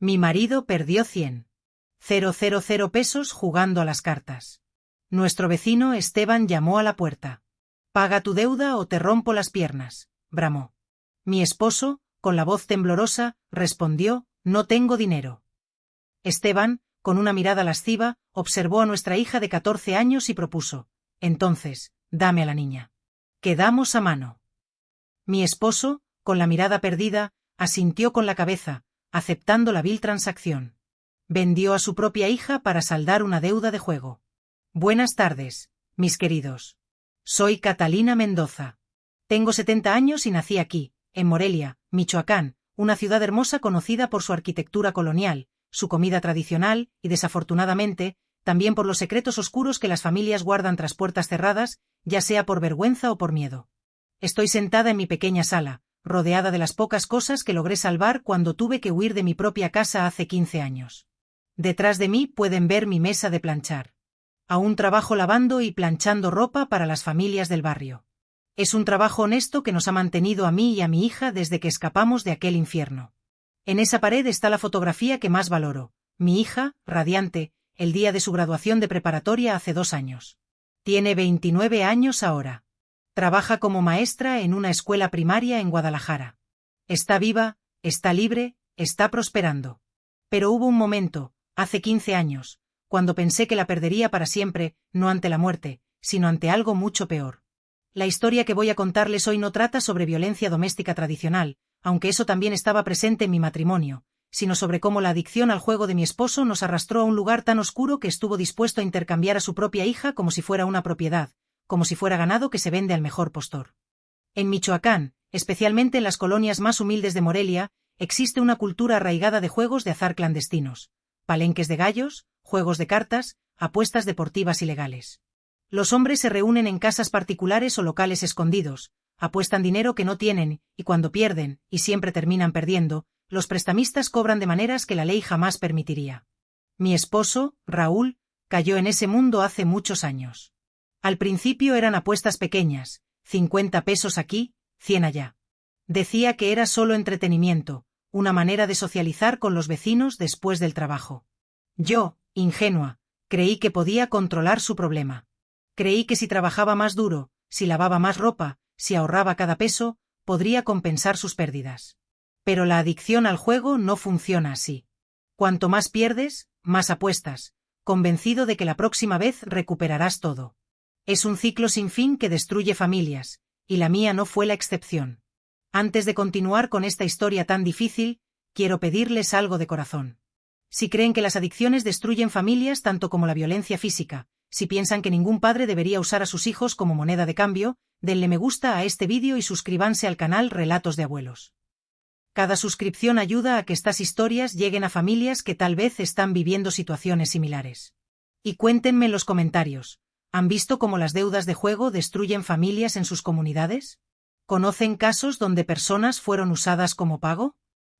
Mi marido perdió 100,000 pesos jugando a las cartas. Nuestro vecino Esteban llamó a la puerta. «Paga tu deuda o te rompo las piernas», bramó. Mi esposo, con la voz temblorosa, respondió: «No tengo dinero». Esteban, con una mirada lasciva, observó a nuestra hija de 14 años y propuso: «Entonces, dame a la niña. Quedamos a mano». Mi esposo, con la mirada perdida, asintió con la cabeza, aceptando la vil transacción. Vendió a su propia hija para saldar una deuda de juego. Buenas tardes, mis queridos. Soy Catalina Mendoza. Tengo 70 años y nací aquí, en Morelia, Michoacán, una ciudad hermosa conocida por su arquitectura colonial, su comida tradicional y, desafortunadamente, también por los secretos oscuros que las familias guardan tras puertas cerradas, ya sea por vergüenza o por miedo. Estoy sentada en mi pequeña sala, rodeada de las pocas cosas que logré salvar cuando tuve que huir de mi propia casa hace 15 años. Detrás de mí pueden ver mi mesa de planchar. Aún trabajo lavando y planchando ropa para las familias del barrio. Es un trabajo honesto que nos ha mantenido a mí y a mi hija desde que escapamos de aquel infierno. En esa pared está la fotografía que más valoro, mi hija, radiante, el día de su graduación de preparatoria hace 2 años. Tiene 29 años ahora. Trabaja como maestra en una escuela primaria en Guadalajara. Está viva, está libre, está prosperando. Pero hubo un momento, hace 15 años, cuando pensé que la perdería para siempre, no ante la muerte, sino ante algo mucho peor. La historia que voy a contarles hoy no trata sobre violencia doméstica tradicional, aunque eso también estaba presente en mi matrimonio, sino sobre cómo la adicción al juego de mi esposo nos arrastró a un lugar tan oscuro que estuvo dispuesto a intercambiar a su propia hija como si fuera una propiedad, como si fuera ganado que se vende al mejor postor. En Michoacán, especialmente en las colonias más humildes de Morelia, existe una cultura arraigada de juegos de azar clandestinos, palenques de gallos, juegos de cartas, apuestas deportivas ilegales. Los hombres se reúnen en casas particulares o locales escondidos, apuestan dinero que no tienen, y cuando pierden, y siempre terminan perdiendo, los prestamistas cobran de maneras que la ley jamás permitiría. Mi esposo, Raúl, cayó en ese mundo hace muchos años. Al principio eran apuestas pequeñas, 50 pesos aquí, 100 allá. Decía que era solo entretenimiento, una manera de socializar con los vecinos después del trabajo. Yo, ingenua, creí que podía controlar su problema. Creí que si trabajaba más duro, si lavaba más ropa, si ahorraba cada peso, podría compensar sus pérdidas. Pero la adicción al juego no funciona así. Cuanto más pierdes, más apuestas, convencido de que la próxima vez recuperarás todo. Es un ciclo sin fin que destruye familias, y la mía no fue la excepción. Antes de continuar con esta historia tan difícil, quiero pedirles algo de corazón. Si creen que las adicciones destruyen familias tanto como la violencia física, si piensan que ningún padre debería usar a sus hijos como moneda de cambio, denle me gusta a este vídeo y suscríbanse al canal Relatos de Abuelos. Cada suscripción ayuda a que estas historias lleguen a familias que tal vez están viviendo situaciones similares. Y cuéntenme en los comentarios, ¿han visto cómo las deudas de juego destruyen familias en sus comunidades? ¿Conocen casos donde personas fueron usadas como pago?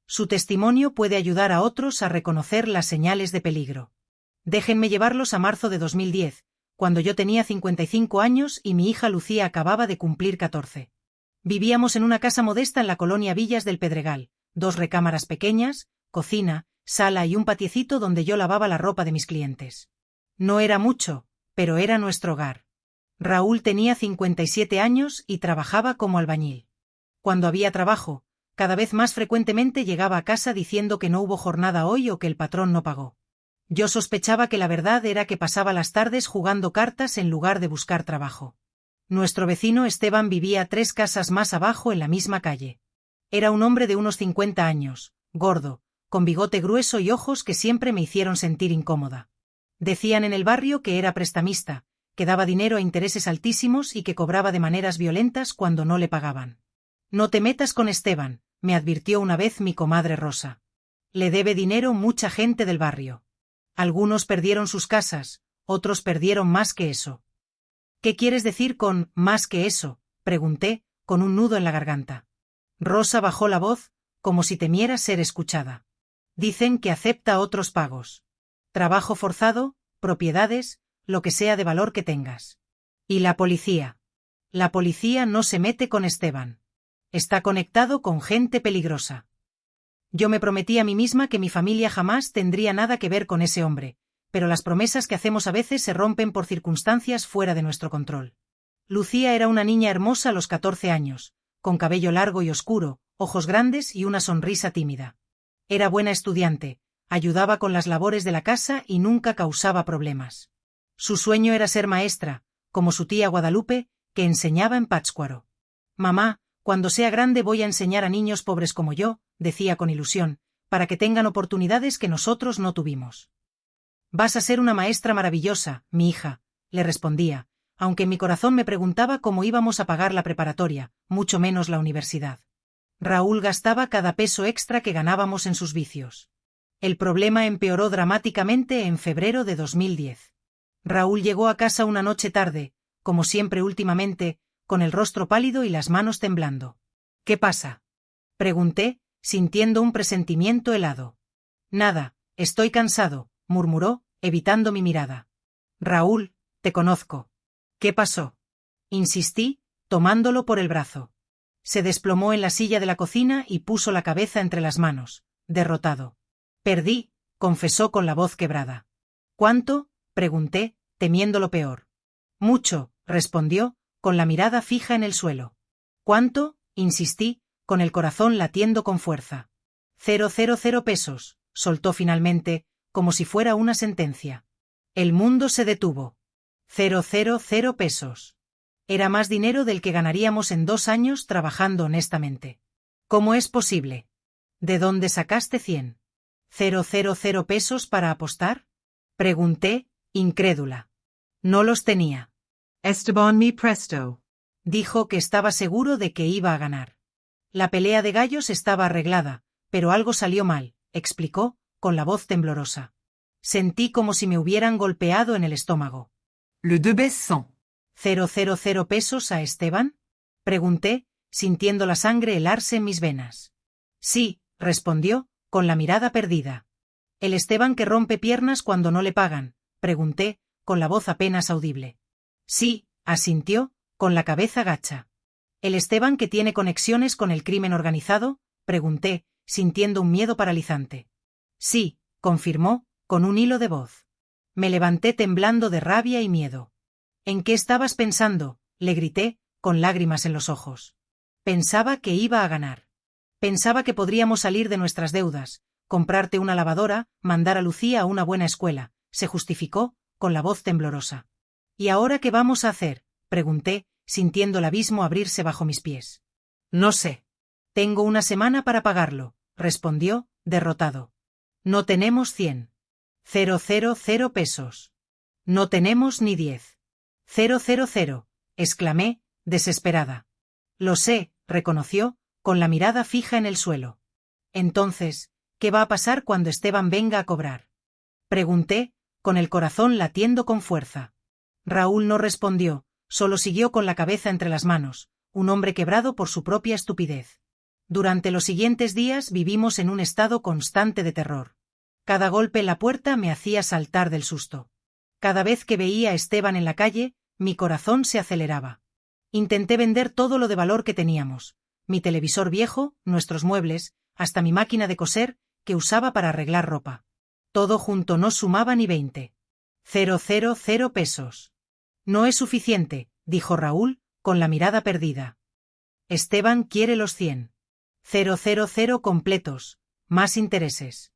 Su testimonio puede ayudar a otros a reconocer las señales de peligro. Déjenme llevarlos a marzo de 2010, cuando yo tenía 55 años y mi hija Lucía acababa de cumplir 14. Vivíamos en una casa modesta en la colonia Villas del Pedregal, 2 recámaras pequeñas, cocina, sala y un patiecito donde yo lavaba la ropa de mis clientes. No era mucho, pero era nuestro hogar. Raúl tenía 57 años y trabajaba como albañil. Cuando había trabajo, cada vez más frecuentemente llegaba a casa diciendo que no hubo jornada hoy o que el patrón no pagó. Yo sospechaba que la verdad era que pasaba las tardes jugando cartas en lugar de buscar trabajo. Nuestro vecino Esteban vivía 3 casas más abajo en la misma calle. Era un hombre de unos 50 años, gordo, con bigote grueso y ojos que siempre me hicieron sentir incómoda. Decían en el barrio que era prestamista, que daba dinero a intereses altísimos y que cobraba de maneras violentas cuando no le pagaban. «No te metas con Esteban», me advirtió una vez mi comadre Rosa. «Le debe dinero mucha gente del barrio. Algunos perdieron sus casas, otros perdieron más que eso». «¿Qué quieres decir con más que eso?», pregunté, con un nudo en la garganta. Rosa bajó la voz, como si temiera ser escuchada. «Dicen que acepta otros pagos. Trabajo forzado, propiedades, lo que sea de valor que tengas. Y la policía. La policía no se mete con Esteban. Está conectado con gente peligrosa». Yo me prometí a mí misma que mi familia jamás tendría nada que ver con ese hombre, pero las promesas que hacemos a veces se rompen por circunstancias fuera de nuestro control. Lucía era una niña hermosa a los 14 años, con cabello largo y oscuro, ojos grandes y una sonrisa tímida. Era buena estudiante, ayudaba con las labores de la casa y nunca causaba problemas. Su sueño era ser maestra, como su tía Guadalupe, que enseñaba en Pátzcuaro. Mamá, cuando sea grande voy a enseñar a niños pobres como yo, decía con ilusión, para que tengan oportunidades que nosotros no tuvimos. Vas a ser una maestra maravillosa, mi hija, le respondía, aunque en mi corazón me preguntaba cómo íbamos a pagar la preparatoria, mucho menos la universidad. Raúl gastaba cada peso extra que ganábamos en sus vicios. El problema empeoró dramáticamente en febrero de 2010. Raúl llegó a casa una noche tarde, como siempre últimamente, con el rostro pálido y las manos temblando. ¿Qué pasa?, pregunté, sintiendo un presentimiento helado. Nada, estoy cansado, murmuró, evitando mi mirada. Raúl, te conozco. ¿Qué pasó?, insistí, tomándolo por el brazo. Se desplomó en la silla de la cocina y puso la cabeza entre las manos, derrotado. Perdí, confesó con la voz quebrada. ¿Cuánto?, pregunté, temiendo lo peor. Mucho, respondió, con la mirada fija en el suelo. ¿Cuánto?, insistí, con el corazón latiendo con fuerza. 000 pesos, soltó finalmente, como si fuera una sentencia. El mundo se detuvo. 000 pesos. Era más dinero del que ganaríamos en 2 años trabajando honestamente. ¿Cómo es posible? ¿De dónde sacaste 100? ¿000 pesos para apostar?, pregunté, incrédula. No los tenía. Esteban me prestó. Dijo que estaba seguro de que iba a ganar. La pelea de gallos estaba arreglada, pero algo salió mal, explicó, con la voz temblorosa. Sentí como si me hubieran golpeado en el estómago. Le 200. 000 pesos a Esteban? Pregunté, sintiendo la sangre helarse en mis venas. Sí, respondió, con la mirada perdida. ¿El Esteban que rompe piernas cuando no le pagan?, pregunté, con la voz apenas audible. Sí, asintió, con la cabeza gacha. ¿El Esteban que tiene conexiones con el crimen organizado?, pregunté, sintiendo un miedo paralizante. Sí, confirmó, con un hilo de voz. Me levanté temblando de rabia y miedo. ¿En qué estabas pensando?, le grité, con lágrimas en los ojos. Pensaba que iba a ganar. Pensaba que podríamos salir de nuestras deudas, comprarte una lavadora, mandar a Lucía a una buena escuela, se justificó, con la voz temblorosa. ¿Y ahora qué vamos a hacer?, pregunté, sintiendo el abismo abrirse bajo mis pies. No sé. Tengo una semana para pagarlo, respondió, derrotado. No tenemos 100. 000 pesos. No tenemos ni 10. 000, exclamé, desesperada. Lo sé, reconoció, con la mirada fija en el suelo. Entonces, ¿qué va a pasar cuando Esteban venga a cobrar?, pregunté, con el corazón latiendo con fuerza. Raúl no respondió, solo siguió con la cabeza entre las manos, un hombre quebrado por su propia estupidez. Durante los siguientes días vivimos en un estado constante de terror. Cada golpe en la puerta me hacía saltar del susto. Cada vez que veía a Esteban en la calle, mi corazón se aceleraba. Intenté vender todo lo de valor que teníamos, mi televisor viejo, nuestros muebles, hasta mi máquina de coser, que usaba para arreglar ropa. Todo junto no sumaba ni 20. 000 pesos. No es suficiente, dijo Raúl, con la mirada perdida. Esteban quiere los 100. 000 completos, más intereses.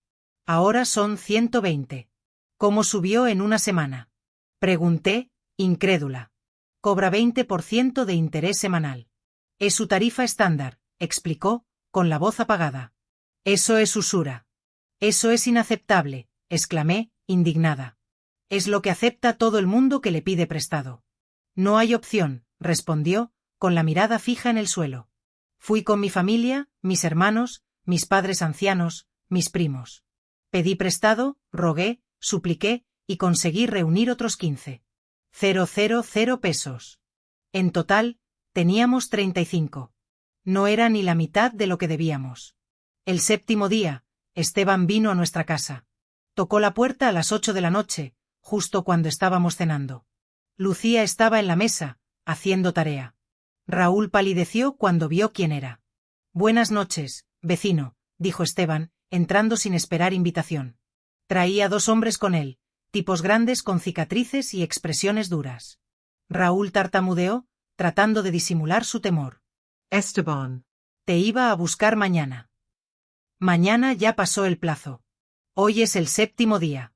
Ahora son 120. ¿Cómo subió en una semana?, pregunté, incrédula. Cobra 20% de interés semanal. Es su tarifa estándar, explicó, con la voz apagada. Eso es usura. Eso es inaceptable, exclamé, indignada. Es lo que acepta todo el mundo que le pide prestado. No hay opción, respondió, con la mirada fija en el suelo. Fui con mi familia, mis hermanos, mis padres ancianos, mis primos. Pedí prestado, rogué, supliqué, y conseguí reunir otros 15. 000 pesos. En total, teníamos 35. No era ni la mitad de lo que debíamos. El 7º día, Esteban vino a nuestra casa. Tocó la puerta a las 8 de la noche, justo cuando estábamos cenando. Lucía estaba en la mesa, haciendo tarea. Raúl palideció cuando vio quién era. Buenas noches, vecino, dijo Esteban, entrando sin esperar invitación. Traía 2 hombres con él, tipos grandes con cicatrices y expresiones duras. Raúl tartamudeó, tratando de disimular su temor. Esteban. Te iba a buscar mañana. Mañana ya pasó el plazo. Hoy es el 7º día.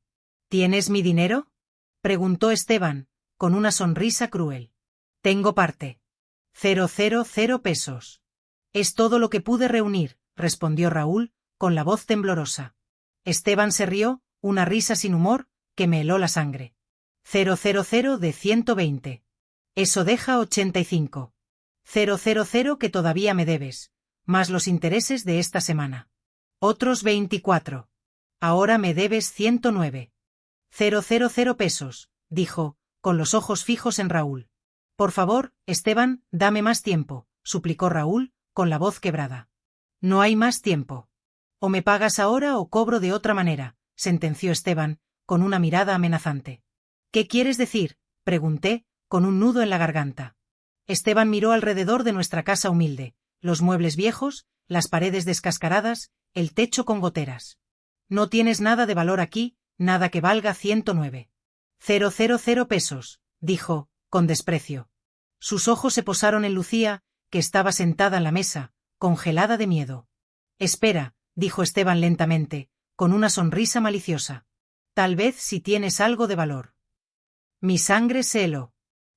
¿Tienes mi dinero? Preguntó Esteban, con una sonrisa cruel. Tengo parte. 000 pesos. Es todo lo que pude reunir, respondió Raúl, con la voz temblorosa. Esteban se rió, una risa sin humor, que me heló la sangre. 000 de 120. Eso deja 85. 000 que todavía me debes, más los intereses de esta semana. Otros 24. Ahora me debes 109. 000 pesos, dijo, con los ojos fijos en Raúl. Por favor, Esteban, dame más tiempo, suplicó Raúl, con la voz quebrada. No hay más tiempo. O me pagas ahora o cobro de otra manera, sentenció Esteban, con una mirada amenazante. ¿Qué quieres decir?, pregunté, con un nudo en la garganta. Esteban miró alrededor de nuestra casa humilde, los muebles viejos, las paredes descascaradas, el techo con goteras. No tienes nada de valor aquí, nada que valga 109. 000 pesos, dijo, con desprecio. Sus ojos se posaron en Lucía, que estaba sentada en la mesa, congelada de miedo. Espera, dijo Esteban lentamente, con una sonrisa maliciosa. Tal vez si tienes algo de valor. Mi sangre se heló.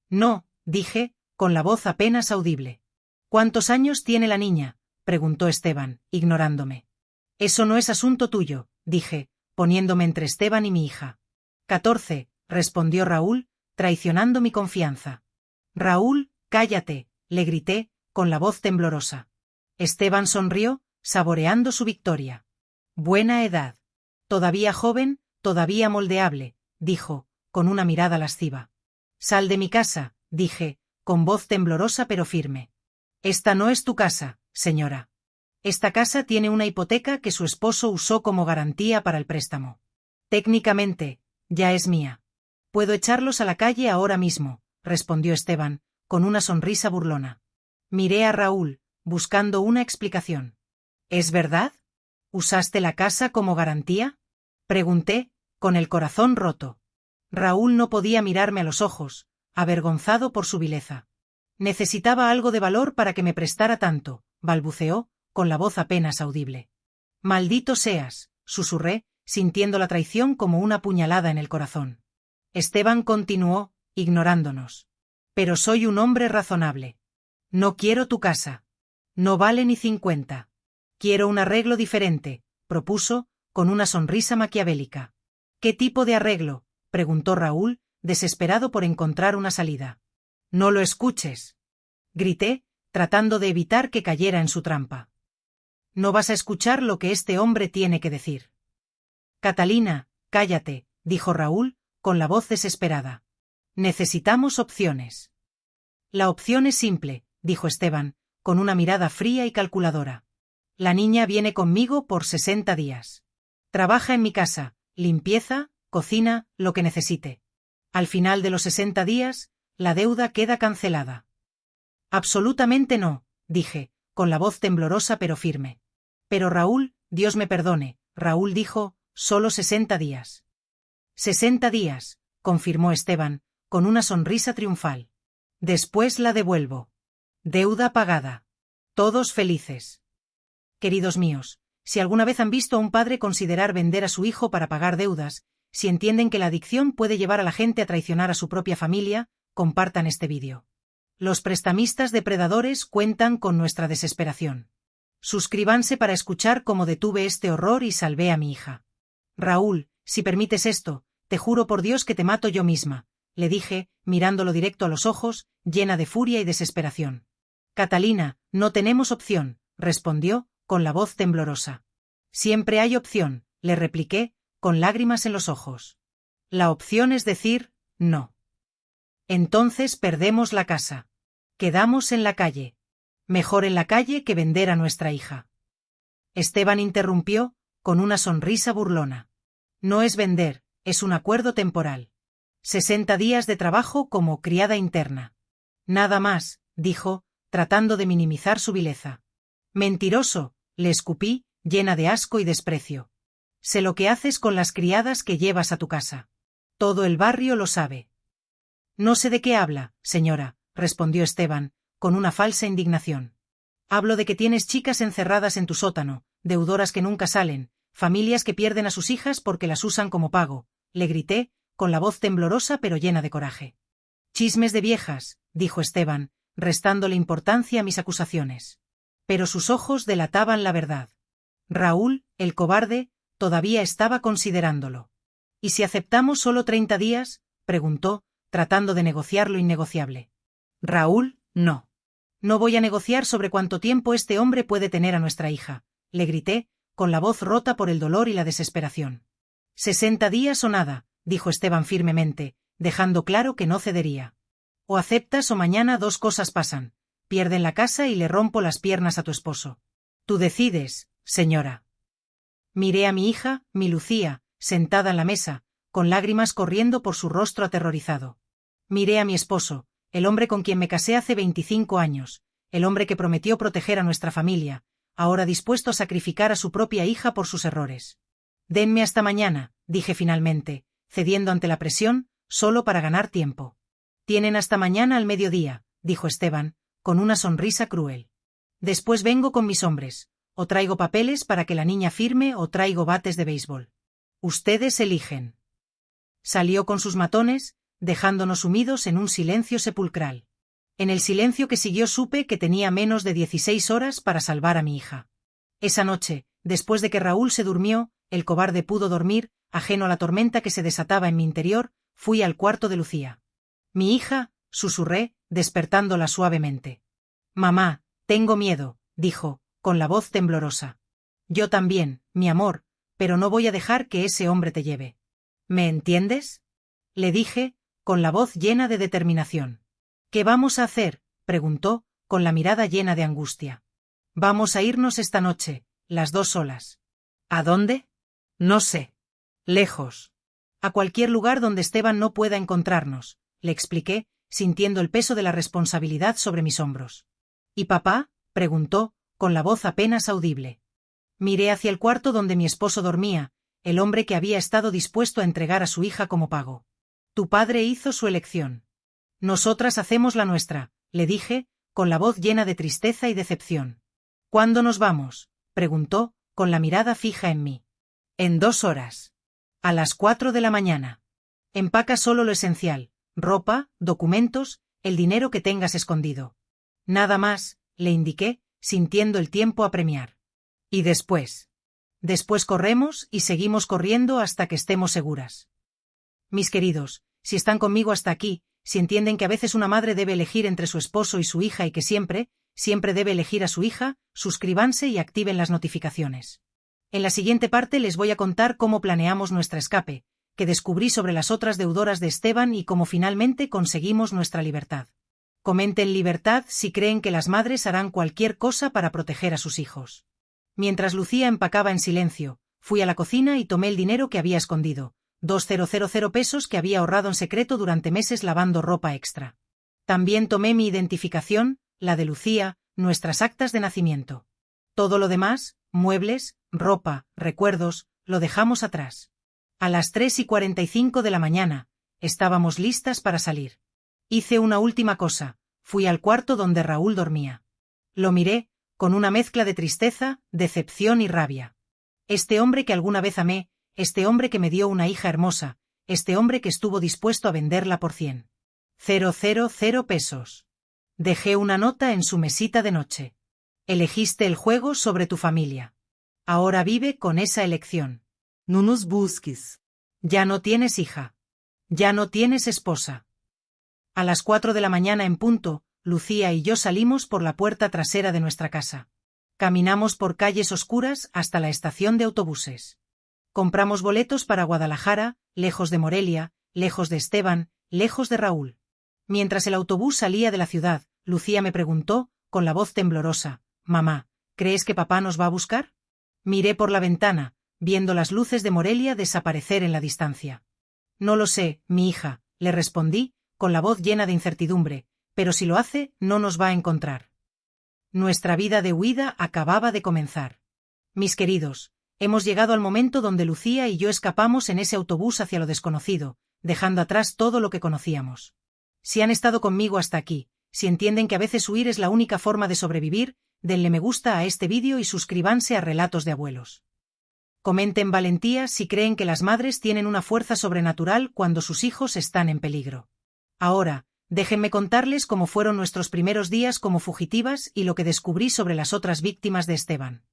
No, dije, con la voz apenas audible. ¿Cuántos años tiene la niña?, preguntó Esteban, ignorándome. Eso no es asunto tuyo, dije, poniéndome entre Esteban y mi hija. 14, respondió Raúl, traicionando mi confianza. Raúl, cállate, le grité, con la voz temblorosa. Esteban sonrió, saboreando su victoria. Buena edad. Todavía joven, todavía moldeable, dijo, con una mirada lasciva. Sal de mi casa, dije, con voz temblorosa pero firme. Esta no es tu casa, señora. Esta casa tiene una hipoteca que su esposo usó como garantía para el préstamo. Técnicamente, ya es mía. Puedo echarlos a la calle ahora mismo, respondió Esteban, con una sonrisa burlona. Miré a Raúl, buscando una explicación. ¿Es verdad? ¿Usaste la casa como garantía?, pregunté, con el corazón roto. Raúl no podía mirarme a los ojos, avergonzado por su vileza. Necesitaba algo de valor para que me prestara tanto, balbuceó, con la voz apenas audible. Maldito seas, susurré, sintiendo la traición como una puñalada en el corazón. Esteban continuó, ignorándonos. Pero soy un hombre razonable. No quiero tu casa. No vale ni 50. Quiero un arreglo diferente, propuso, con una sonrisa maquiavélica. ¿Qué tipo de arreglo?, preguntó Raúl, desesperado por encontrar una salida. No lo escuches. Grité, tratando de evitar que cayera en su trampa. No vas a escuchar lo que este hombre tiene que decir. Catalina, cállate, dijo Raúl, con la voz desesperada. Necesitamos opciones. La opción es simple, dijo Esteban, con una mirada fría y calculadora. La niña viene conmigo por 60 días. Trabaja en mi casa, limpieza, cocina, lo que necesite. Al final de los 60 días, la deuda queda cancelada. Absolutamente no, dije, con la voz temblorosa pero firme. Pero Raúl, Dios me perdone, Raúl dijo, solo 60 días. 60 días, confirmó Esteban, con una sonrisa triunfal. Después la devuelvo. Deuda pagada. Todos felices. Queridos míos, si alguna vez han visto a un padre considerar vender a su hijo para pagar deudas, si entienden que la adicción puede llevar a la gente a traicionar a su propia familia, compartan este vídeo. Los prestamistas depredadores cuentan con nuestra desesperación. Suscríbanse para escuchar cómo detuve este horror y salvé a mi hija. Raúl, si permites esto, te juro por Dios que te mato yo misma, le dije, mirándolo directo a los ojos, llena de furia y desesperación. Catalina, no tenemos opción, respondió, con la voz temblorosa. Siempre hay opción, le repliqué, con lágrimas en los ojos. La opción es decir, no. Entonces perdemos la casa. Quedamos en la calle. Mejor en la calle que vender a nuestra hija. Esteban interrumpió, con una sonrisa burlona. No es vender, es un acuerdo temporal. 60 días de trabajo como criada interna. Nada más, dijo, tratando de minimizar su vileza. Mentiroso, le escupí, llena de asco y desprecio. Sé lo que haces con las criadas que llevas a tu casa. Todo el barrio lo sabe. No sé de qué habla, señora, respondió Esteban, con una falsa indignación. Hablo de que tienes chicas encerradas en tu sótano, deudoras que nunca salen, familias que pierden a sus hijas porque las usan como pago, le grité, con la voz temblorosa pero llena de coraje. Chismes de viejas, dijo Esteban, restándole importancia a mis acusaciones. Pero sus ojos delataban la verdad. Raúl, el cobarde, todavía estaba considerándolo. ¿Y si aceptamos solo 30 días? Preguntó, tratando de negociar lo innegociable. Raúl, no. No voy a negociar sobre cuánto tiempo este hombre puede tener a nuestra hija, le grité, con la voz rota por el dolor y la desesperación. 60 días o nada, dijo Esteban firmemente, dejando claro que no cedería. O aceptas o mañana dos cosas pasan, pierden la casa y le rompo las piernas a tu esposo. Tú decides, señora. Miré a mi hija, mi Lucía, sentada en la mesa, con lágrimas corriendo por su rostro aterrorizado. Miré a mi esposo, el hombre con quien me casé hace 25 años, el hombre que prometió proteger a nuestra familia, ahora dispuesto a sacrificar a su propia hija por sus errores. Denme hasta mañana, dije finalmente, cediendo ante la presión, solo para ganar tiempo. Tienen hasta mañana al mediodía, dijo Esteban, con una sonrisa cruel. Después vengo con mis hombres, o traigo papeles para que la niña firme o traigo bates de béisbol. Ustedes eligen. Salió con sus matones, dejándonos sumidos en un silencio sepulcral. En el silencio que siguió supe que tenía menos de 16 horas para salvar a mi hija. Esa noche, después de que Raúl se durmió, el cobarde pudo dormir, ajeno a la tormenta que se desataba en mi interior, fui al cuarto de Lucía. Mi hija, susurré, despertándola suavemente. Mamá, tengo miedo, dijo, con la voz temblorosa. Yo también, mi amor, pero no voy a dejar que ese hombre te lleve. ¿Me entiendes? Le dije, con la voz llena de determinación. ¿Qué vamos a hacer? Preguntó, con la mirada llena de angustia. Vamos a irnos esta noche, las dos solas. ¿A dónde? No sé. Lejos. A cualquier lugar donde Esteban no pueda encontrarnos, le expliqué, sintiendo el peso de la responsabilidad sobre mis hombros. ¿Y papá? Preguntó, con la voz apenas audible. Miré hacia el cuarto donde mi esposo dormía, el hombre que había estado dispuesto a entregar a su hija como pago. Tu padre hizo su elección. Nosotras hacemos la nuestra, le dije, con la voz llena de tristeza y decepción. ¿Cuándo nos vamos? Preguntó, con la mirada fija en mí. En 2 horas. A las 4 de la mañana. Empaca solo lo esencial, ropa, documentos, el dinero que tengas escondido. Nada más, le indiqué, sintiendo el tiempo apremiar. ¿Y después? Después corremos y seguimos corriendo hasta que estemos seguras. Mis queridos, si están conmigo hasta aquí, si entienden que a veces una madre debe elegir entre su esposo y su hija y que siempre debe elegir a su hija, suscríbanse y activen las notificaciones. En la siguiente parte les voy a contar cómo planeamos nuestra escape, que descubrí sobre las otras deudoras de Esteban y cómo finalmente conseguimos nuestra libertad. Comenten libertad si creen que las madres harán cualquier cosa para proteger a sus hijos. Mientras Lucía empacaba en silencio, fui a la cocina y tomé el dinero que había escondido, 2.000 pesos que había ahorrado en secreto durante meses lavando ropa extra. También tomé mi identificación, la de Lucía, nuestras actas de nacimiento. Todo lo demás, muebles, ropa, recuerdos, lo dejamos atrás. A las 3:45 de la mañana, estábamos listas para salir. Hice una última cosa, fui al cuarto donde Raúl dormía. Lo miré, con una mezcla de tristeza, decepción y rabia. Este hombre que alguna vez amé, este hombre que me dio una hija hermosa, este hombre que estuvo dispuesto a venderla por 100.000 pesos. Dejé una nota en su mesita de noche. Elegiste el juego sobre tu familia. Ahora vive con esa elección. No nos busques. Ya no tienes hija. Ya no tienes esposa. A las 4 de la mañana en punto, Lucía y yo salimos por la puerta trasera de nuestra casa. Caminamos por calles oscuras hasta la estación de autobuses. Compramos boletos para Guadalajara, lejos de Morelia, lejos de Esteban, lejos de Raúl. Mientras el autobús salía de la ciudad, Lucía me preguntó, con la voz temblorosa, «Mamá, ¿crees que papá nos va a buscar?» Miré por la ventana, viendo las luces de Morelia desaparecer en la distancia. «No lo sé, mi hija», le respondí, con la voz llena de incertidumbre, «pero si lo hace, no nos va a encontrar». Nuestra vida de huida acababa de comenzar. Mis queridos, hemos llegado al momento donde Lucía y yo escapamos en ese autobús hacia lo desconocido, dejando atrás todo lo que conocíamos. Si han estado conmigo hasta aquí, si entienden que a veces huir es la única forma de sobrevivir, denle me gusta a este vídeo y suscríbanse a Relatos de Abuelos. Comenten valentía si creen que las madres tienen una fuerza sobrenatural cuando sus hijos están en peligro. Ahora, déjenme contarles cómo fueron nuestros primeros días como fugitivas y lo que descubrí sobre las otras víctimas de Esteban.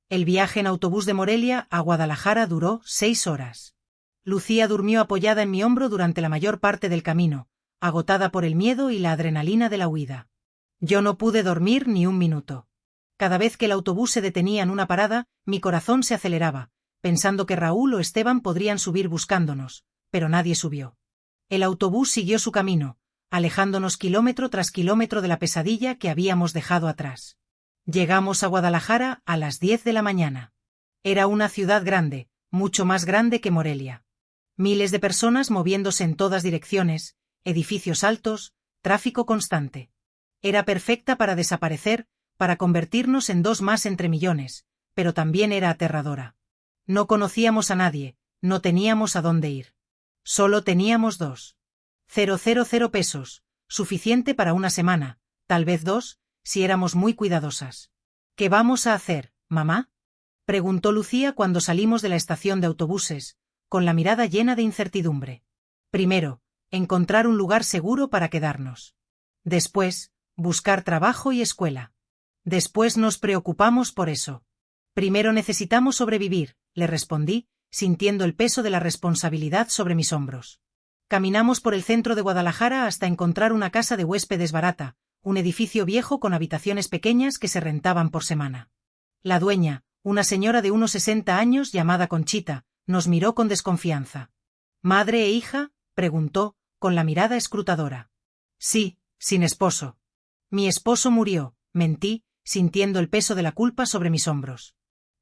El viaje en autobús de Morelia a Guadalajara duró 6 horas. Lucía durmió apoyada en mi hombro durante la mayor parte del camino, agotada por el miedo y la adrenalina de la huida. Yo no pude dormir ni un minuto. Cada vez que el autobús se detenía en una parada, mi corazón se aceleraba, pensando que Raúl o Esteban podrían subir buscándonos, pero nadie subió. El autobús siguió su camino, alejándonos kilómetro tras kilómetro de la pesadilla que habíamos dejado atrás. Llegamos a Guadalajara a las 10 de la mañana. Era una ciudad grande, mucho más grande que Morelia. Miles de personas moviéndose en todas direcciones, edificios altos, tráfico constante. Era perfecta para desaparecer, para convertirnos en 2 más entre millones, pero también era aterradora. No conocíamos a nadie, no teníamos a dónde ir. Solo teníamos 2,000 pesos, suficiente para una semana, tal vez 2, si éramos muy cuidadosas. ¿Qué vamos a hacer, mamá?, preguntó Lucía cuando salimos de la estación de autobuses, con la mirada llena de incertidumbre. Primero, encontrar un lugar seguro para quedarnos. Después, buscar trabajo y escuela. Después nos preocupamos por eso. Primero necesitamos sobrevivir, le respondí, sintiendo el peso de la responsabilidad sobre mis hombros. Caminamos por el centro de Guadalajara hasta encontrar una casa de huéspedes barata, un edificio viejo con habitaciones pequeñas que se rentaban por semana. La dueña, una señora de unos 60 años llamada Conchita, nos miró con desconfianza. ¿Madre e hija?, preguntó, con la mirada escrutadora. Sí, sin esposo. Mi esposo murió, mentí, sintiendo el peso de la culpa sobre mis hombros.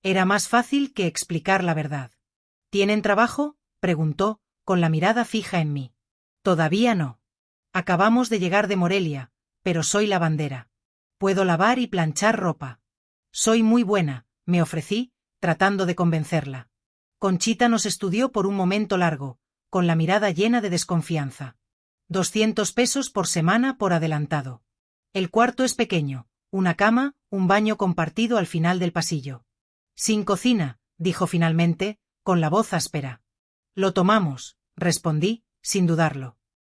Era más fácil que explicar la verdad. ¿Tienen trabajo?, preguntó, con la mirada fija en mí. Todavía no. Acabamos de llegar de Morelia, pero soy lavandera. Puedo lavar y planchar ropa. Soy muy buena, me ofrecí, tratando de convencerla. Conchita nos estudió por un momento largo, con la mirada llena de desconfianza. 200 pesos por semana por adelantado. El cuarto es pequeño, una cama, un baño compartido al final del pasillo. Sin cocina, dijo finalmente, con la voz áspera. Lo tomamos, respondí, sin dudarlo.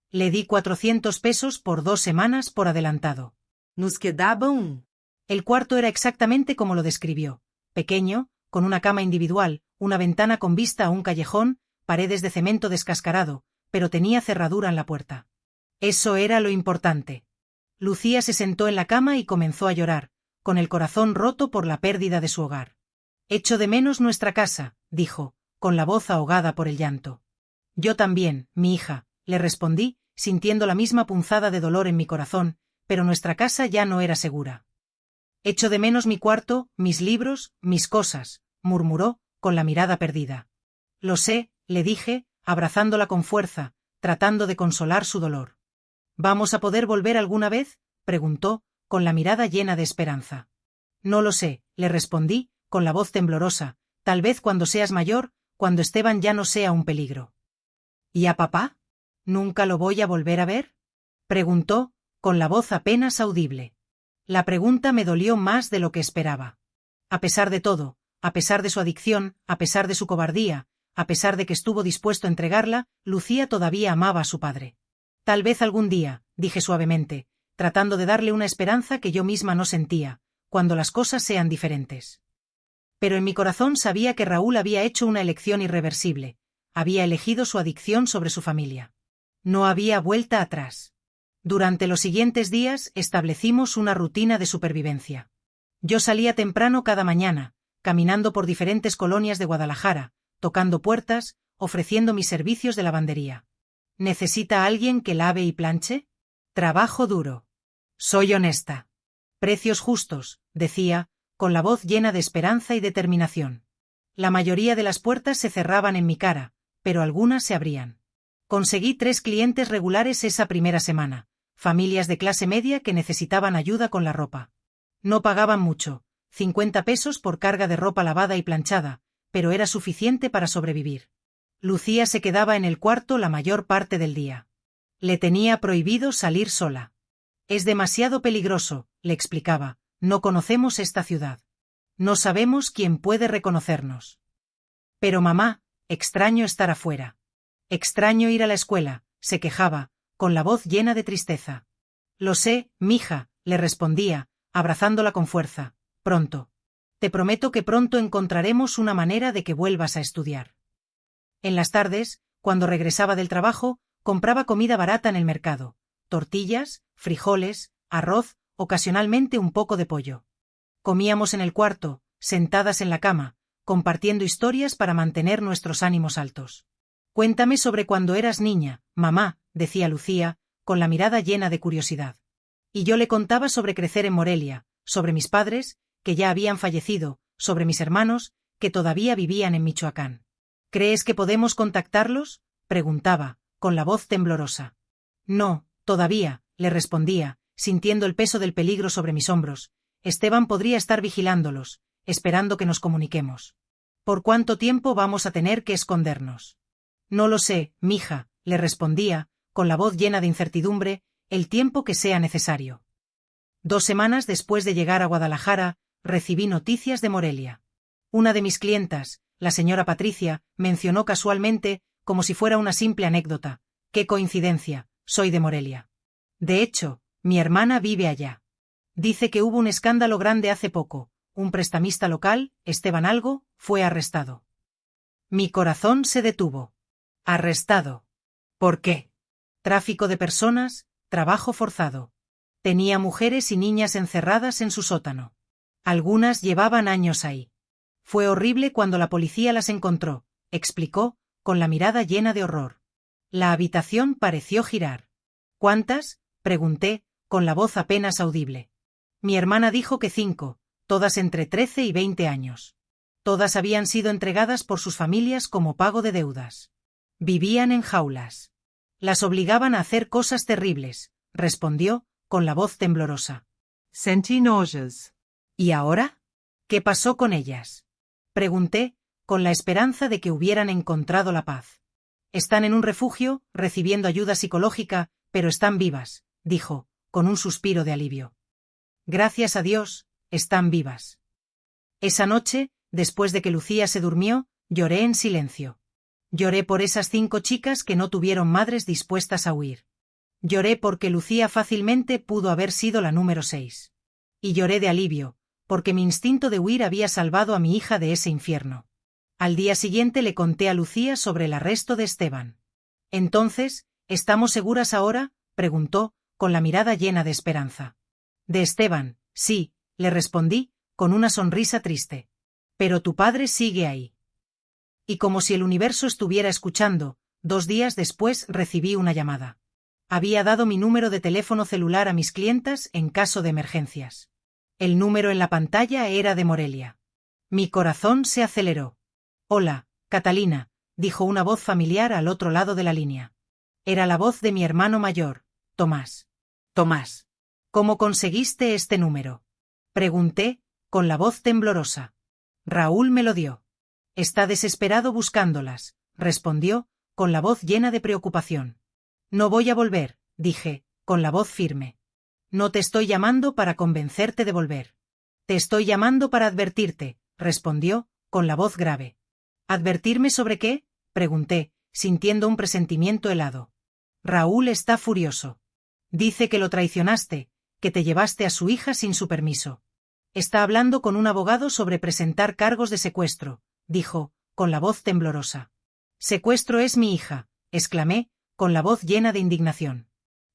Le di 400 pesos por 2 semanas por adelantado. Nos quedaban. El cuarto era exactamente como lo describió, pequeño, con una cama individual, una ventana con vista a un callejón, paredes de cemento descascarado, pero tenía cerradura en la puerta. Eso era lo importante. Lucía se sentó en la cama y comenzó a llorar, con el corazón roto por la pérdida de su hogar. Echo de menos nuestra casa, dijo, con la voz ahogada por el llanto. Yo también, mi hija, le respondí, sintiendo la misma punzada de dolor en mi corazón, pero nuestra casa ya no era segura. Echo de menos mi cuarto, mis libros, mis cosas, murmuró, con la mirada perdida. Lo sé, le dije, abrazándola con fuerza, tratando de consolar su dolor. ¿Vamos a poder volver alguna vez?, preguntó, con la mirada llena de esperanza. No lo sé, le respondí, con la voz temblorosa, tal vez cuando seas mayor, cuando Esteban ya no sea un peligro. ¿Y a papá? ¿Nunca lo voy a volver a ver?, preguntó, con la voz apenas audible. La pregunta me dolió más de lo que esperaba. A pesar de todo, a pesar de su adicción, a pesar de su cobardía, a pesar de que estuvo dispuesto a entregarla, Lucía todavía amaba a su padre. Tal vez algún día, dije suavemente, tratando de darle una esperanza que yo misma no sentía, cuando las cosas sean diferentes. Pero en mi corazón sabía que Raúl había hecho una elección irreversible, había elegido su adicción sobre su familia. No había vuelta atrás. Durante los siguientes días establecimos una rutina de supervivencia. Yo salía temprano cada mañana, caminando por diferentes colonias de Guadalajara, tocando puertas, ofreciendo mis servicios de lavandería. ¿Necesita alguien que lave y planche? Trabajo duro. Soy honesta. Precios justos, decía, con la voz llena de esperanza y determinación. La mayoría de las puertas se cerraban en mi cara, pero algunas se abrían. Conseguí 3 clientes regulares esa primera semana, familias de clase media que necesitaban ayuda con la ropa. No pagaban mucho, 50 pesos por carga de ropa lavada y planchada, pero era suficiente para sobrevivir. Lucía se quedaba en el cuarto la mayor parte del día. Le tenía prohibido salir sola. Es demasiado peligroso, le explicaba, no conocemos esta ciudad. No sabemos quién puede reconocernos. Pero mamá, extraño estar afuera. Extraño ir a la escuela, se quejaba, con la voz llena de tristeza. Lo sé, mija, le respondía, abrazándola con fuerza. Pronto. Te prometo que pronto encontraremos una manera de que vuelvas a estudiar. En las tardes, cuando regresaba del trabajo, compraba comida barata en el mercado. Tortillas, frijoles, arroz, ocasionalmente un poco de pollo. Comíamos en el cuarto, sentadas en la cama, compartiendo historias para mantener nuestros ánimos altos. Cuéntame sobre cuando eras niña, mamá, decía Lucía, con la mirada llena de curiosidad. Y yo le contaba sobre crecer en Morelia, sobre mis padres, que ya habían fallecido, sobre mis hermanos, que todavía vivían en Michoacán. ¿Crees que podemos contactarlos?, preguntaba, con la voz temblorosa. No, todavía, le respondía, sintiendo el peso del peligro sobre mis hombros. Esteban podría estar vigilándolos, esperando que nos comuniquemos. ¿Por cuánto tiempo vamos a tener que escondernos? No lo sé, mija, le respondía, con la voz llena de incertidumbre, el tiempo que sea necesario. 2 semanas después de llegar a Guadalajara, recibí noticias de Morelia. Una de mis clientas, la señora Patricia, mencionó casualmente, como si fuera una simple anécdota. ¡Qué coincidencia! Soy de Morelia. De hecho, mi hermana vive allá. Dice que hubo un escándalo grande hace poco. Un prestamista local, Esteban algo, fue arrestado. Mi corazón se detuvo. ¿Arrestado? ¿Por qué? Tráfico de personas, trabajo forzado. Tenía mujeres y niñas encerradas en su sótano. Algunas llevaban años ahí. Fue horrible cuando la policía las encontró, explicó, con la mirada llena de horror. La habitación pareció girar. ¿Cuántas?, pregunté, con la voz apenas audible. Mi hermana dijo que 5, todas entre 13 y 20 años. Todas habían sido entregadas por sus familias como pago de deudas. Vivían en jaulas. Las obligaban a hacer cosas terribles, respondió, con la voz temblorosa. Sentí náuseas. ¿Y ahora? ¿Qué pasó con ellas?, pregunté, con la esperanza de que hubieran encontrado la paz. Están en un refugio, recibiendo ayuda psicológica, pero están vivas, dijo, con un suspiro de alivio. Gracias a Dios, están vivas. Esa noche, después de que Lucía se durmió, lloré en silencio. Lloré por esas 5 chicas que no tuvieron madres dispuestas a huir. Lloré porque Lucía fácilmente pudo haber sido la número 6. Y lloré de alivio, porque mi instinto de huir había salvado a mi hija de ese infierno. Al día siguiente le conté a Lucía sobre el arresto de Esteban. Entonces, ¿estamos seguras ahora?, preguntó, con la mirada llena de esperanza. De Esteban, sí, le respondí, con una sonrisa triste. Pero tu padre sigue ahí. Y como si el universo estuviera escuchando, 2 días después recibí una llamada. Había dado mi número de teléfono celular a mis clientas en caso de emergencias. El número en la pantalla era de Morelia. Mi corazón se aceleró. Hola, Catalina, dijo una voz familiar al otro lado de la línea. Era la voz de mi hermano mayor, Tomás. Tomás, ¿cómo conseguiste este número?, pregunté, con la voz temblorosa. Raúl me lo dio. Está desesperado buscándolas, respondió, con la voz llena de preocupación. No voy a volver, dije, con la voz firme. No te estoy llamando para convencerte de volver. Te estoy llamando para advertirte, respondió, con la voz grave. ¿Advertirme sobre qué?, pregunté, sintiendo un presentimiento helado. Raúl está furioso. Dice que lo traicionaste, que te llevaste a su hija sin su permiso. Está hablando con un abogado sobre presentar cargos de secuestro, dijo, con la voz temblorosa. Secuestro es mi hija, exclamé, con la voz llena de indignación.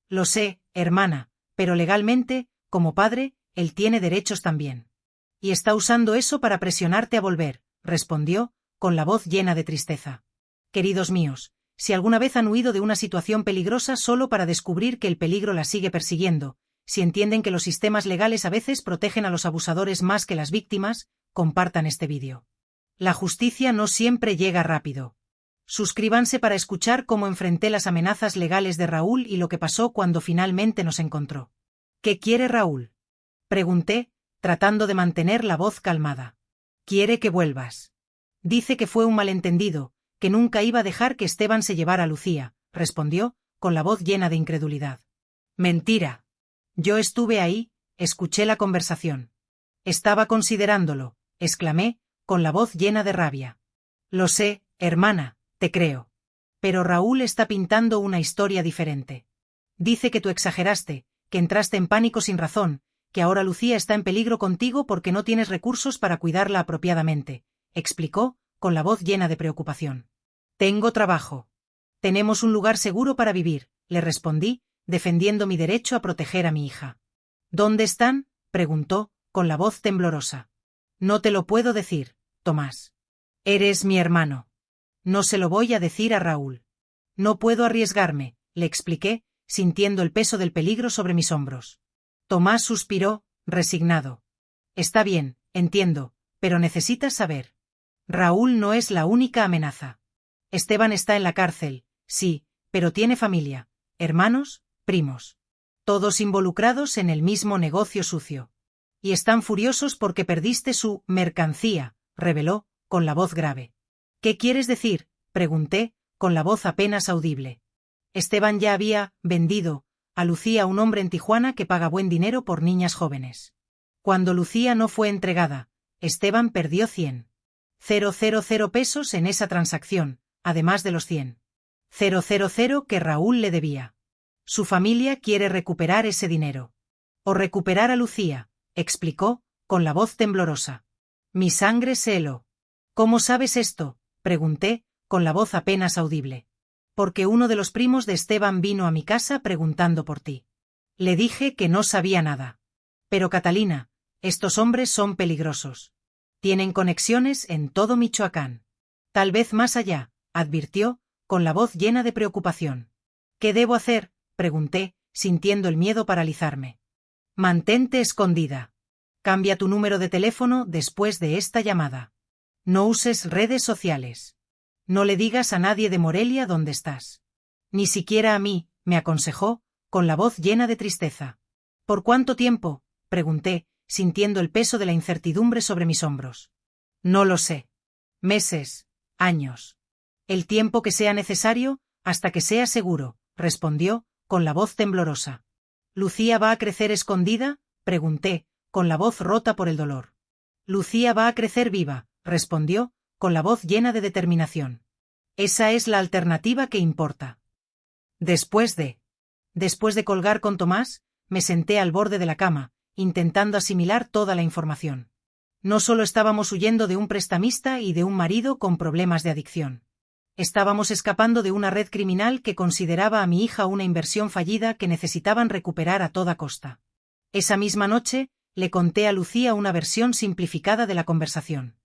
Lo sé, hermana, pero legalmente, como padre, él tiene derechos también. Y está usando eso para presionarte a volver, respondió, con la voz llena de tristeza. Queridos míos, si alguna vez han huido de una situación peligrosa solo para descubrir que el peligro la sigue persiguiendo, si entienden que los sistemas legales a veces protegen a los abusadores más que las víctimas, compartan este vídeo. La justicia no siempre llega rápido. Suscríbanse para escuchar cómo enfrenté las amenazas legales de Raúl y lo que pasó cuando finalmente nos encontró. ¿Qué quiere Raúl?, pregunté, tratando de mantener la voz calmada. Quiere que vuelvas. Dice que fue un malentendido, que nunca iba a dejar que Esteban se llevara a Lucía, respondió, con la voz llena de incredulidad. Mentira. Yo estuve ahí, escuché la conversación. Estaba considerándolo, exclamé, con la voz llena de rabia. Lo sé, hermana, te creo. Pero Raúl está pintando una historia diferente. Dice que tú exageraste, que entraste en pánico sin razón, que ahora Lucía está en peligro contigo porque no tienes recursos para cuidarla apropiadamente, explicó, con la voz llena de preocupación. Tengo trabajo. Tenemos un lugar seguro para vivir, le respondí, defendiendo mi derecho a proteger a mi hija. ¿Dónde están?, preguntó, con la voz temblorosa. No te lo puedo decir, Tomás. Eres mi hermano. No se lo voy a decir a Raúl. No puedo arriesgarme, le expliqué, sintiendo el peso del peligro sobre mis hombros. Tomás suspiró, resignado. Está bien, entiendo, pero necesitas saber. Raúl no es la única amenaza. Esteban está en la cárcel, sí, pero tiene familia, hermanos, primos. Todos involucrados en el mismo negocio sucio. Y están furiosos porque perdiste su mercancía, reveló, con la voz grave. ¿Qué quieres decir?, pregunté, con la voz apenas audible. Esteban ya había vendido a Lucía, un hombre en Tijuana que paga buen dinero por niñas jóvenes. Cuando Lucía no fue entregada, Esteban perdió 100,000 pesos en esa transacción, además de los 100,000 que Raúl le debía. Su familia quiere recuperar ese dinero. O recuperar a Lucía, explicó, con la voz temblorosa. Mi sangre se heló. ¿Cómo sabes esto?, pregunté, con la voz apenas audible. Porque uno de los primos de Esteban vino a mi casa preguntando por ti. Le dije que no sabía nada. Pero Catalina, estos hombres son peligrosos. Tienen conexiones en todo Michoacán. Tal vez más allá, advirtió, con la voz llena de preocupación. ¿Qué debo hacer?, pregunté, sintiendo el miedo paralizarme. Mantente escondida. Cambia tu número de teléfono después de esta llamada. No uses redes sociales. No le digas a nadie de Morelia dónde estás. Ni siquiera a mí, me aconsejó, con la voz llena de tristeza. ¿Por cuánto tiempo?, pregunté, sintiendo el peso de la incertidumbre sobre mis hombros. No lo sé. Meses, años. El tiempo que sea necesario, hasta que sea seguro, respondió, con la voz temblorosa. ¿Lucía va a crecer escondida?, pregunté, con la voz rota por el dolor. Lucía va a crecer viva, respondió, con la voz llena de determinación. Esa es la alternativa que importa. Después de colgar con Tomás, me senté al borde de la cama, intentando asimilar toda la información. No solo estábamos huyendo de un prestamista y de un marido con problemas de adicción. Estábamos escapando de una red criminal que consideraba a mi hija una inversión fallida que necesitaban recuperar a toda costa. Esa misma noche, le conté a Lucía una versión simplificada de la conversación.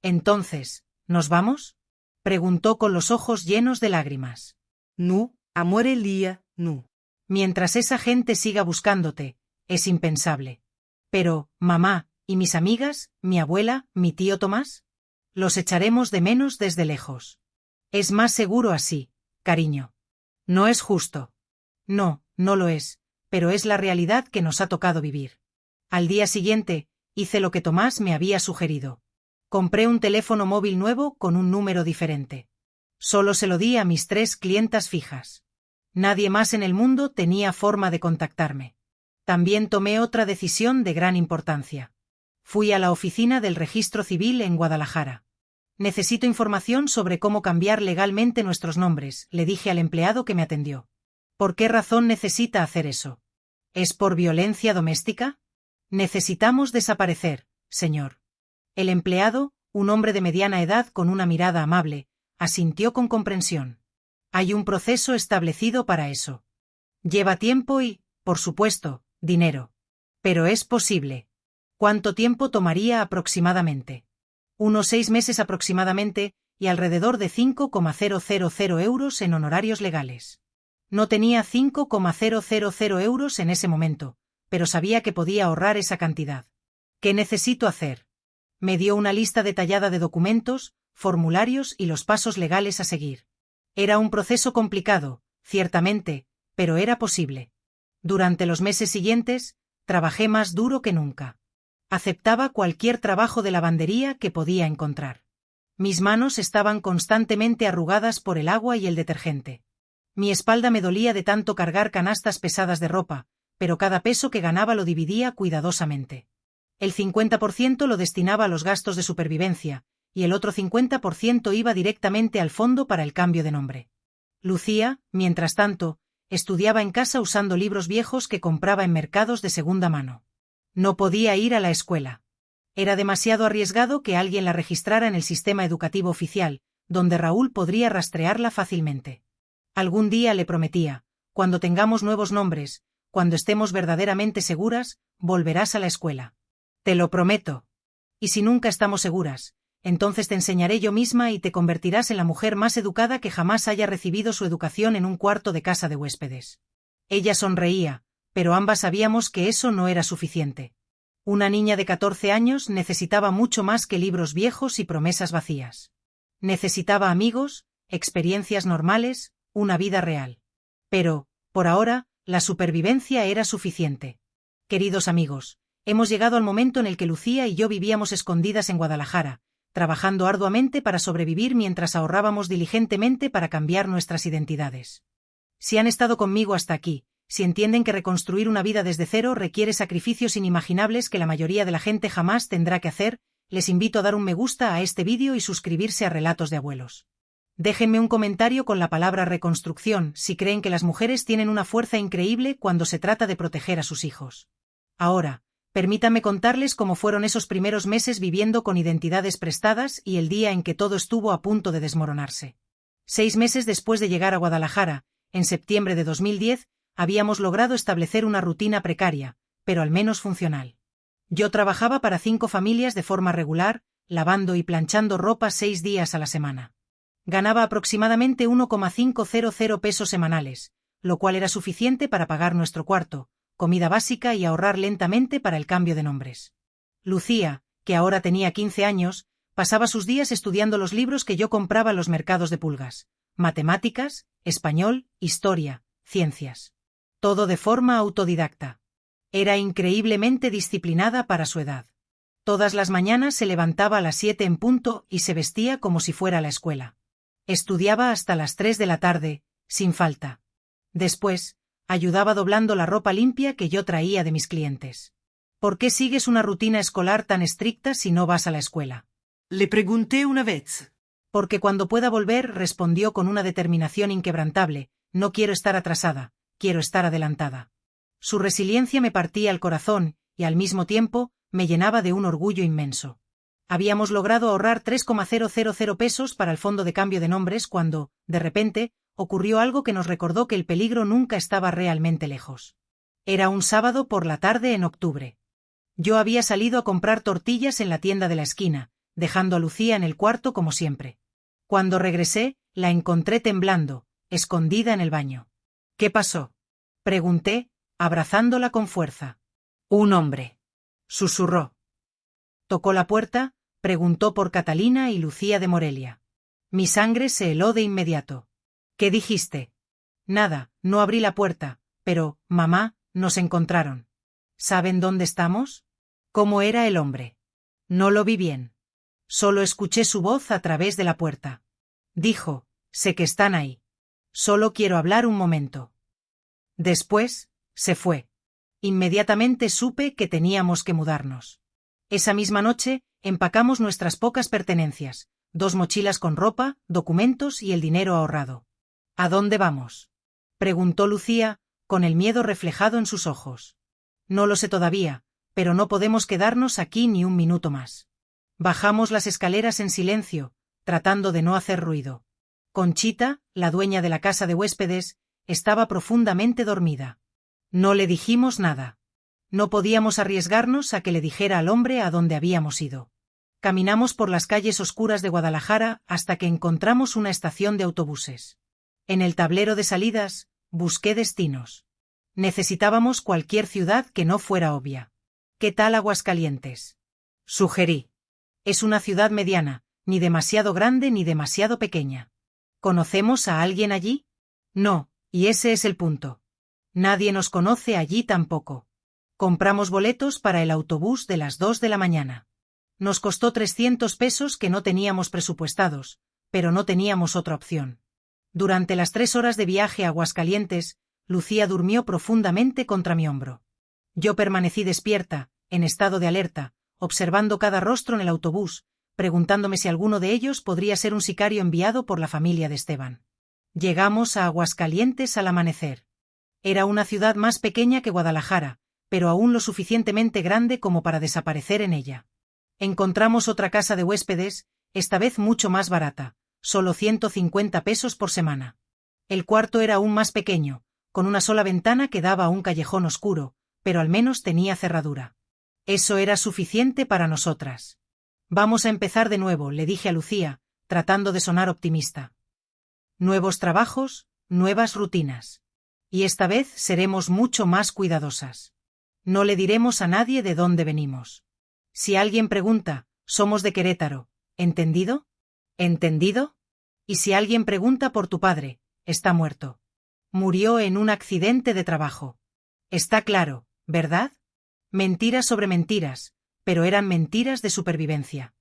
Entonces, ¿nos vamos?, preguntó con los ojos llenos de lágrimas. No, a Morelia, no. Mientras esa gente siga buscándote, es impensable. Pero, mamá, ¿y mis amigas, mi abuela, mi tío Tomás? Los echaremos de menos desde lejos. Es más seguro así, cariño. No es justo. No, no lo es, pero es la realidad que nos ha tocado vivir. Al día siguiente, hice lo que Tomás me había sugerido. Compré un teléfono móvil nuevo con un número diferente. Solo se lo di a mis 3 clientas fijas. Nadie más en el mundo tenía forma de contactarme. También tomé otra decisión de gran importancia. Fui a la oficina del Registro Civil en Guadalajara. Necesito información sobre cómo cambiar legalmente nuestros nombres, le dije al empleado que me atendió. ¿Por qué razón necesita hacer eso? ¿Es por violencia doméstica? Necesitamos desaparecer, señor. El empleado, un hombre de mediana edad con una mirada amable, asintió con comprensión. Hay un proceso establecido para eso. Lleva tiempo y, por supuesto, dinero. Pero es posible. ¿Cuánto tiempo tomaría aproximadamente? Unos 6 meses aproximadamente, y alrededor de 5,000 euros en honorarios legales. No tenía 5,000 euros en ese momento, pero sabía que podía ahorrar esa cantidad. ¿Qué necesito hacer? Me dio una lista detallada de documentos, formularios y los pasos legales a seguir. Era un proceso complicado, ciertamente, pero era posible. Durante los meses siguientes, trabajé más duro que nunca. Aceptaba cualquier trabajo de lavandería que podía encontrar. Mis manos estaban constantemente arrugadas por el agua y el detergente. Mi espalda me dolía de tanto cargar canastas pesadas de ropa, pero cada peso que ganaba lo dividía cuidadosamente. El 50% lo destinaba a los gastos de supervivencia, y el otro 50% iba directamente al fondo para el cambio de nombre. Lucía, mientras tanto, estudiaba en casa usando libros viejos que compraba en mercados de segunda mano. No podía ir a la escuela. Era demasiado arriesgado que alguien la registrara en el sistema educativo oficial, donde Raúl podría rastrearla fácilmente. Algún día, le prometía, cuando tengamos nuevos nombres, cuando estemos verdaderamente seguras, volverás a la escuela. Te lo prometo. Y si nunca estamos seguras, entonces te enseñaré yo misma y te convertirás en la mujer más educada que jamás haya recibido su educación en un cuarto de casa de huéspedes. Ella sonreía, pero ambas sabíamos que eso no era suficiente. Una niña de 14 años necesitaba mucho más que libros viejos y promesas vacías. Necesitaba amigos, experiencias normales, una vida real. Pero, por ahora, la supervivencia era suficiente. Queridos amigos, hemos llegado al momento en el que Lucía y yo vivíamos escondidas en Guadalajara, trabajando arduamente para sobrevivir mientras ahorrábamos diligentemente para cambiar nuestras identidades. Si han estado conmigo hasta aquí, si entienden que reconstruir una vida desde cero requiere sacrificios inimaginables que la mayoría de la gente jamás tendrá que hacer, les invito a dar un me gusta a este vídeo y suscribirse a Relatos de Abuelos. Déjenme un comentario con la palabra reconstrucción si creen que las mujeres tienen una fuerza increíble cuando se trata de proteger a sus hijos. Ahora, permítanme contarles cómo fueron esos primeros meses viviendo con identidades prestadas y el día en que todo estuvo a punto de desmoronarse. 6 meses después de llegar a Guadalajara, en septiembre de 2010, habíamos logrado establecer una rutina precaria, pero al menos funcional. Yo trabajaba para 5 familias de forma regular, lavando y planchando ropa 6 días a la semana. Ganaba aproximadamente 1,500 pesos semanales, lo cual era suficiente para pagar nuestro cuarto, comida básica y ahorrar lentamente para el cambio de nombres. Lucía, que ahora tenía 15 años, pasaba sus días estudiando los libros que yo compraba en los mercados de pulgas: matemáticas, español, historia, ciencias. Todo de forma autodidacta. Era increíblemente disciplinada para su edad. Todas las mañanas se levantaba a las 7 en punto y se vestía como si fuera a la escuela. Estudiaba hasta las 3 de la tarde, sin falta. Después, ayudaba doblando la ropa limpia que yo traía de mis clientes. ¿Por qué sigues una rutina escolar tan estricta si no vas a la escuela? Le pregunté una vez. Porque cuando pueda volver, respondió con una determinación inquebrantable, no quiero estar atrasada, quiero estar adelantada. Su resiliencia me partía el corazón, y al mismo tiempo, me llenaba de un orgullo inmenso. Habíamos logrado ahorrar 3,000 pesos para el fondo de cambio de nombres cuando, de repente, ocurrió algo que nos recordó que el peligro nunca estaba realmente lejos. Era un sábado por la tarde en octubre. Yo había salido a comprar tortillas en la tienda de la esquina, dejando a Lucía en el cuarto como siempre. Cuando regresé, la encontré temblando, escondida en el baño. ¿Qué pasó?, pregunté, abrazándola con fuerza. Un hombre, susurró. Tocó la puerta, preguntó por Catalina y Lucía de Morelia. Mi sangre se heló de inmediato. ¿Qué dijiste? Nada, no abrí la puerta, pero, mamá, nos encontraron. ¿Saben dónde estamos? ¿Cómo era el hombre? No lo vi bien. Solo escuché su voz a través de la puerta. Dijo, sé que están ahí. Solo quiero hablar un momento. Después, se fue. Inmediatamente supe que teníamos que mudarnos. Esa misma noche, empacamos nuestras pocas pertenencias, 2 mochilas con ropa, documentos y el dinero ahorrado. ¿A dónde vamos?, preguntó Lucía, con el miedo reflejado en sus ojos. No lo sé todavía, pero no podemos quedarnos aquí ni un minuto más. Bajamos las escaleras en silencio, tratando de no hacer ruido. Conchita, la dueña de la casa de huéspedes, estaba profundamente dormida. No le dijimos nada. No podíamos arriesgarnos a que le dijera al hombre a dónde habíamos ido. Caminamos por las calles oscuras de Guadalajara hasta que encontramos una estación de autobuses. En el tablero de salidas, busqué destinos. Necesitábamos cualquier ciudad que no fuera obvia. ¿Qué tal Aguascalientes?, sugerí. Es una ciudad mediana, ni demasiado grande ni demasiado pequeña. ¿Conocemos a alguien allí? No, y ese es el punto. Nadie nos conoce allí tampoco. Compramos boletos para el autobús de las 2 de la mañana. Nos costó 300 pesos que no teníamos presupuestados, pero no teníamos otra opción. Durante las 3 horas de viaje a Aguascalientes, Lucía durmió profundamente contra mi hombro. Yo permanecí despierta, en estado de alerta, observando cada rostro en el autobús, preguntándome si alguno de ellos podría ser un sicario enviado por la familia de Esteban. Llegamos a Aguascalientes al amanecer. Era una ciudad más pequeña que Guadalajara, pero aún lo suficientemente grande como para desaparecer en ella. Encontramos otra casa de huéspedes, esta vez mucho más barata, solo 150 pesos por semana. El cuarto era aún más pequeño, con una sola ventana que daba a un callejón oscuro, pero al menos tenía cerradura. Eso era suficiente para nosotras. Vamos a empezar de nuevo, le dije a Lucía, tratando de sonar optimista. Nuevos trabajos, nuevas rutinas. Y esta vez seremos mucho más cuidadosas. No le diremos a nadie de dónde venimos. Si alguien pregunta, somos de Querétaro, ¿entendido? ¿Entendido? Y si alguien pregunta por tu padre, está muerto. Murió en un accidente de trabajo. Está claro, ¿verdad? Mentiras sobre mentiras, pero eran mentiras de supervivencia.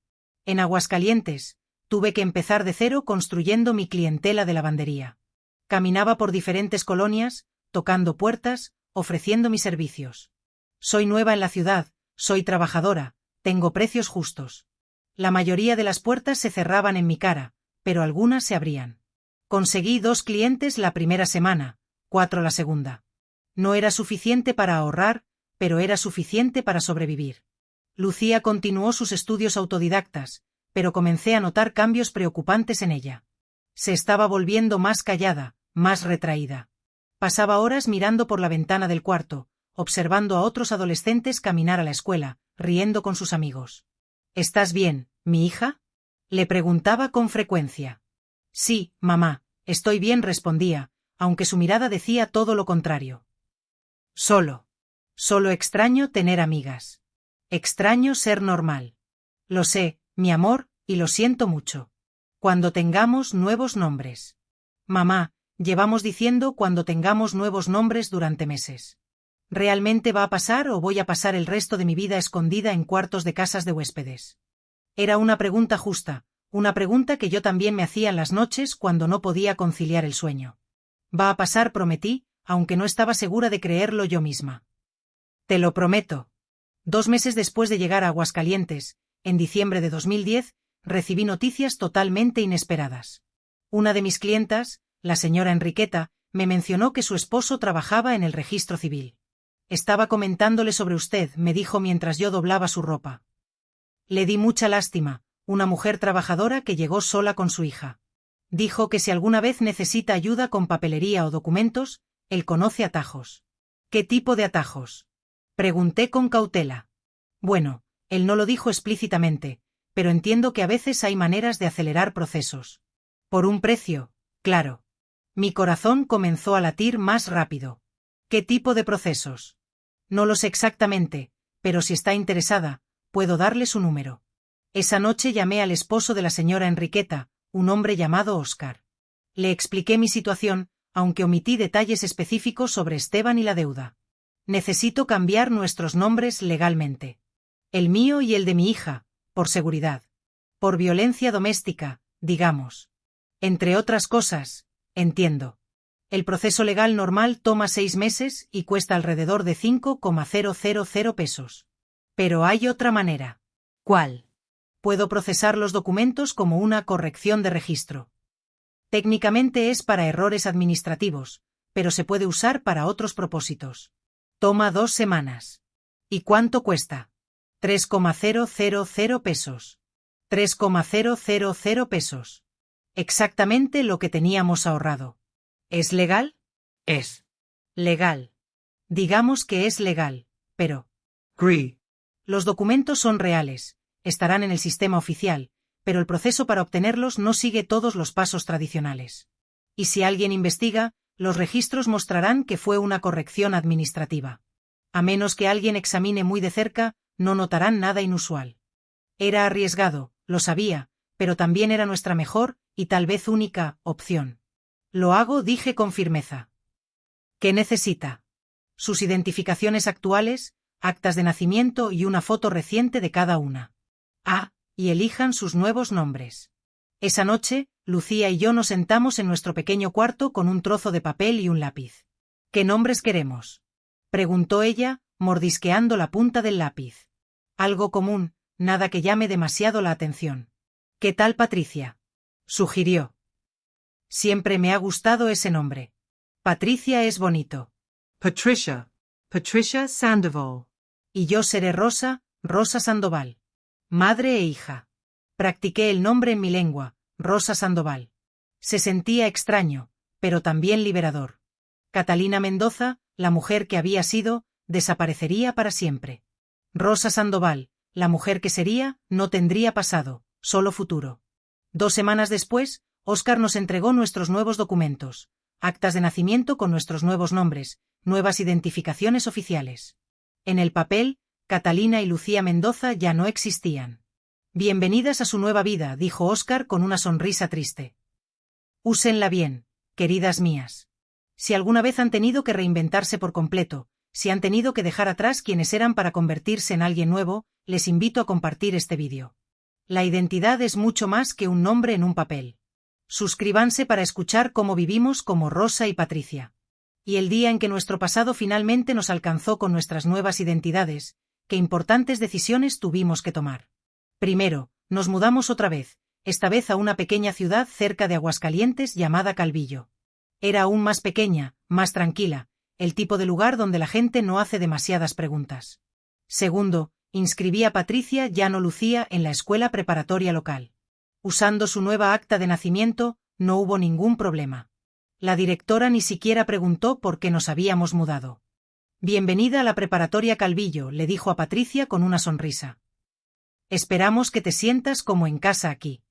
En Aguascalientes, tuve que empezar de cero construyendo mi clientela de lavandería. Caminaba por diferentes colonias, tocando puertas, ofreciendo mis servicios. Soy nueva en la ciudad, soy trabajadora, tengo precios justos. La mayoría de las puertas se cerraban en mi cara, pero algunas se abrían. Conseguí 2 clientes la primera semana, 4 la segunda. No era suficiente para ahorrar, pero era suficiente para sobrevivir. Lucía continuó sus estudios autodidactas, pero comencé a notar cambios preocupantes en ella. Se estaba volviendo más callada, más retraída. Pasaba horas mirando por la ventana del cuarto, observando a otros adolescentes caminar a la escuela, riendo con sus amigos. ¿Estás bien, mi hija? Le preguntaba con frecuencia. Sí, mamá, estoy bien, respondía, aunque su mirada decía todo lo contrario. Solo extraño tener amigas. Extraño ser normal. Lo sé, mi amor, y lo siento mucho. Cuando tengamos nuevos nombres. Mamá, llevamos diciendo cuando tengamos nuevos nombres durante meses. ¿Realmente va a pasar o voy a pasar el resto de mi vida escondida en cuartos de casas de huéspedes? Era una pregunta justa, una pregunta que yo también me hacía en las noches cuando no podía conciliar el sueño. Va a pasar, prometí, aunque no estaba segura de creerlo yo misma. Te lo prometo. 2 meses después de llegar a Aguascalientes, en diciembre de 2010, recibí noticias totalmente inesperadas. Una de mis clientas, la señora Enriqueta, me mencionó que su esposo trabajaba en el registro civil. Estaba comentándole sobre usted, me dijo mientras yo doblaba su ropa. Le di mucha lástima, una mujer trabajadora que llegó sola con su hija. Dijo que si alguna vez necesita ayuda con papelería o documentos, él conoce atajos. ¿Qué tipo de atajos? Pregunté con cautela. Bueno, él no lo dijo explícitamente, pero entiendo que a veces hay maneras de acelerar procesos. Por un precio, claro. Mi corazón comenzó a latir más rápido. ¿Qué tipo de procesos? No lo sé exactamente, pero si está interesada, puedo darle su número. Esa noche llamé al esposo de la señora Enriqueta, un hombre llamado Óscar. Le expliqué mi situación, aunque omití detalles específicos sobre Esteban y la deuda. Necesito cambiar nuestros nombres legalmente. El mío y el de mi hija, por seguridad. Por violencia doméstica, digamos. Entre otras cosas, entiendo. El proceso legal normal toma 6 meses y cuesta alrededor de 5,000 pesos. Pero hay otra manera. ¿Cuál? Puedo procesar los documentos como una corrección de registro. Técnicamente es para errores administrativos, pero se puede usar para otros propósitos. Toma 2 semanas. ¿Y cuánto cuesta? 3,000 pesos. 3,000 pesos. Exactamente lo que teníamos ahorrado. ¿Es legal? Es. Legal. Digamos que es legal, pero... Agree. Los documentos son reales, estarán en el sistema oficial, pero el proceso para obtenerlos no sigue todos los pasos tradicionales. Y si alguien investiga, los registros mostrarán que fue una corrección administrativa. A menos que alguien examine muy de cerca, no notarán nada inusual. Era arriesgado, lo sabía, pero también era nuestra mejor, y tal vez única, opción. Lo hago, dije con firmeza. ¿Qué necesita? Sus identificaciones actuales, actas de nacimiento y una foto reciente de cada una. Y elijan sus nuevos nombres. Esa noche, Lucía y yo nos sentamos en nuestro pequeño cuarto con un trozo de papel y un lápiz. ¿Qué nombres queremos?, preguntó ella, mordisqueando la punta del lápiz. Algo común, nada que llame demasiado la atención. ¿Qué tal Patricia?, sugirió. Siempre me ha gustado ese nombre. Patricia es bonito. Patricia. Patricia Sandoval. Y yo seré Rosa, Rosa Sandoval. Madre e hija. Practiqué el nombre en mi lengua, Rosa Sandoval. Se sentía extraño, pero también liberador. Catalina Mendoza, la mujer que había sido, desaparecería para siempre. Rosa Sandoval, la mujer que sería, no tendría pasado, solo futuro. 2 semanas después, Óscar nos entregó nuestros nuevos documentos, actas de nacimiento con nuestros nuevos nombres, nuevas identificaciones oficiales. En el papel, Catalina y Lucía Mendoza ya no existían. Bienvenidas a su nueva vida, dijo Óscar con una sonrisa triste. Úsenla bien, queridas mías. Si alguna vez han tenido que reinventarse por completo, si han tenido que dejar atrás quienes eran para convertirse en alguien nuevo, les invito a compartir este vídeo. La identidad es mucho más que un nombre en un papel. Suscríbanse para escuchar cómo vivimos como Rosa y Patricia. Y el día en que nuestro pasado finalmente nos alcanzó con nuestras nuevas identidades, qué importantes decisiones tuvimos que tomar. Primero, nos mudamos otra vez, esta vez a una pequeña ciudad cerca de Aguascalientes llamada Calvillo. Era aún más pequeña, más tranquila, el tipo de lugar donde la gente no hace demasiadas preguntas. Segundo, inscribí a Patricia, ya no Lucía, en la escuela preparatoria local. Usando su nueva acta de nacimiento, no hubo ningún problema. La directora ni siquiera preguntó por qué nos habíamos mudado. Bienvenida a la preparatoria Calvillo, le dijo a Patricia con una sonrisa. Esperamos que te sientas como en casa aquí.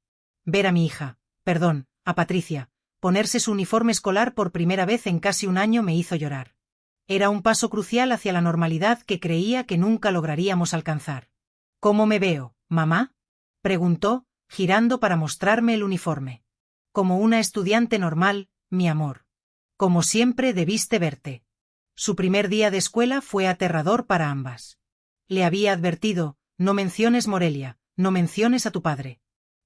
Ver a mi hija, a Patricia, ponerse su uniforme escolar por primera vez en casi un año me hizo llorar. Era un paso crucial hacia la normalidad que creía que nunca lograríamos alcanzar. ¿Cómo me veo, mamá?, preguntó, girando para mostrarme el uniforme. Como una estudiante normal, mi amor. Como siempre debiste verte. Su primer día de escuela fue aterrador para ambas. Le había advertido, no menciones Morelia, no menciones a tu padre.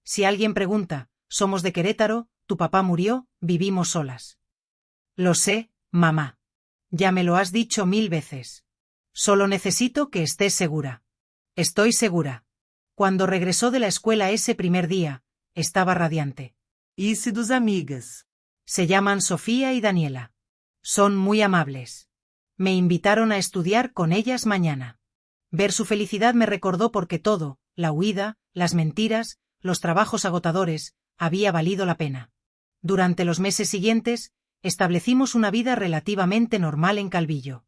Si alguien pregunta, somos de Querétaro, tu papá murió, vivimos solas. Lo sé, mamá. Ya me lo has dicho 1000 veces. Solo necesito que estés segura. Estoy segura. Cuando regresó de la escuela ese primer día, estaba radiante. Hice 2 amigas. Se llaman Sofía y Daniela. Son muy amables. Me invitaron a estudiar con ellas mañana. Ver su felicidad me recordó porque todo, la huida, las mentiras, los trabajos agotadores, había valido la pena. Durante los meses siguientes, establecimos una vida relativamente normal en Calvillo.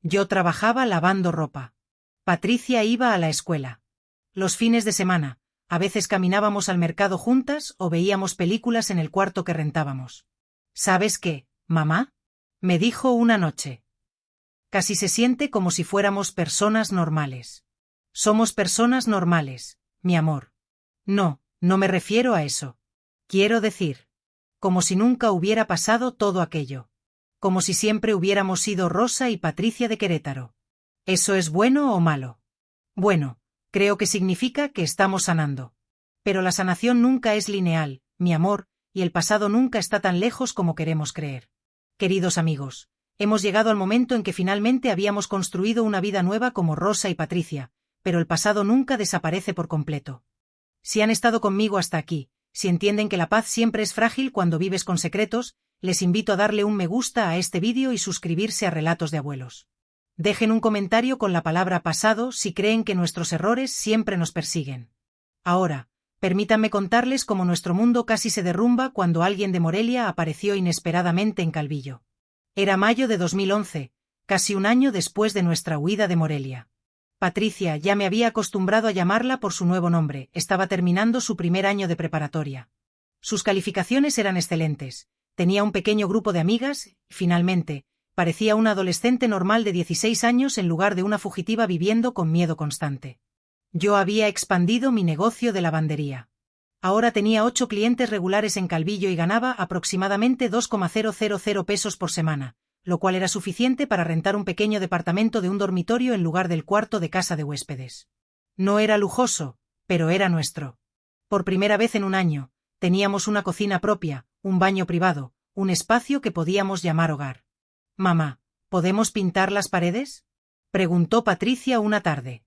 Yo trabajaba lavando ropa. Patricia iba a la escuela. Los fines de semana, a veces caminábamos al mercado juntas o veíamos películas en el cuarto que rentábamos. ¿Sabes qué, mamá?, me dijo una noche. Casi se siente como si fuéramos personas normales. Somos personas normales, mi amor. No me refiero a eso. Quiero decir, como si nunca hubiera pasado todo aquello. Como si siempre hubiéramos sido Rosa y Patricia de Querétaro. ¿Eso es bueno o malo? Bueno, creo que significa que estamos sanando. Pero la sanación nunca es lineal, mi amor, y el pasado nunca está tan lejos como queremos creer. Queridos amigos, hemos llegado al momento en que finalmente habíamos construido una vida nueva como Rosa y Patricia, pero el pasado nunca desaparece por completo. Si han estado conmigo hasta aquí, si entienden que la paz siempre es frágil cuando vives con secretos, les invito a darle un me gusta a este vídeo y suscribirse a Relatos de Abuelos. Dejen un comentario con la palabra pasado si creen que nuestros errores siempre nos persiguen. Ahora, permítanme contarles cómo nuestro mundo casi se derrumba cuando alguien de Morelia apareció inesperadamente en Calvillo. Era mayo de 2011, casi un año después de nuestra huida de Morelia. Patricia, ya me había acostumbrado a llamarla por su nuevo nombre, estaba terminando su primer año de preparatoria. Sus calificaciones eran excelentes, tenía un pequeño grupo de amigas, y, finalmente, parecía una adolescente normal de 16 años en lugar de una fugitiva viviendo con miedo constante. Yo había expandido mi negocio de lavandería. Ahora tenía 8 clientes regulares en Calvillo y ganaba aproximadamente 2,000 pesos por semana, lo cual era suficiente para rentar un pequeño departamento de un dormitorio en lugar del cuarto de casa de huéspedes. No era lujoso, pero era nuestro. Por primera vez en un año, teníamos una cocina propia, un baño privado, un espacio que podíamos llamar hogar. «Mamá, ¿podemos pintar las paredes?», preguntó Patricia una tarde.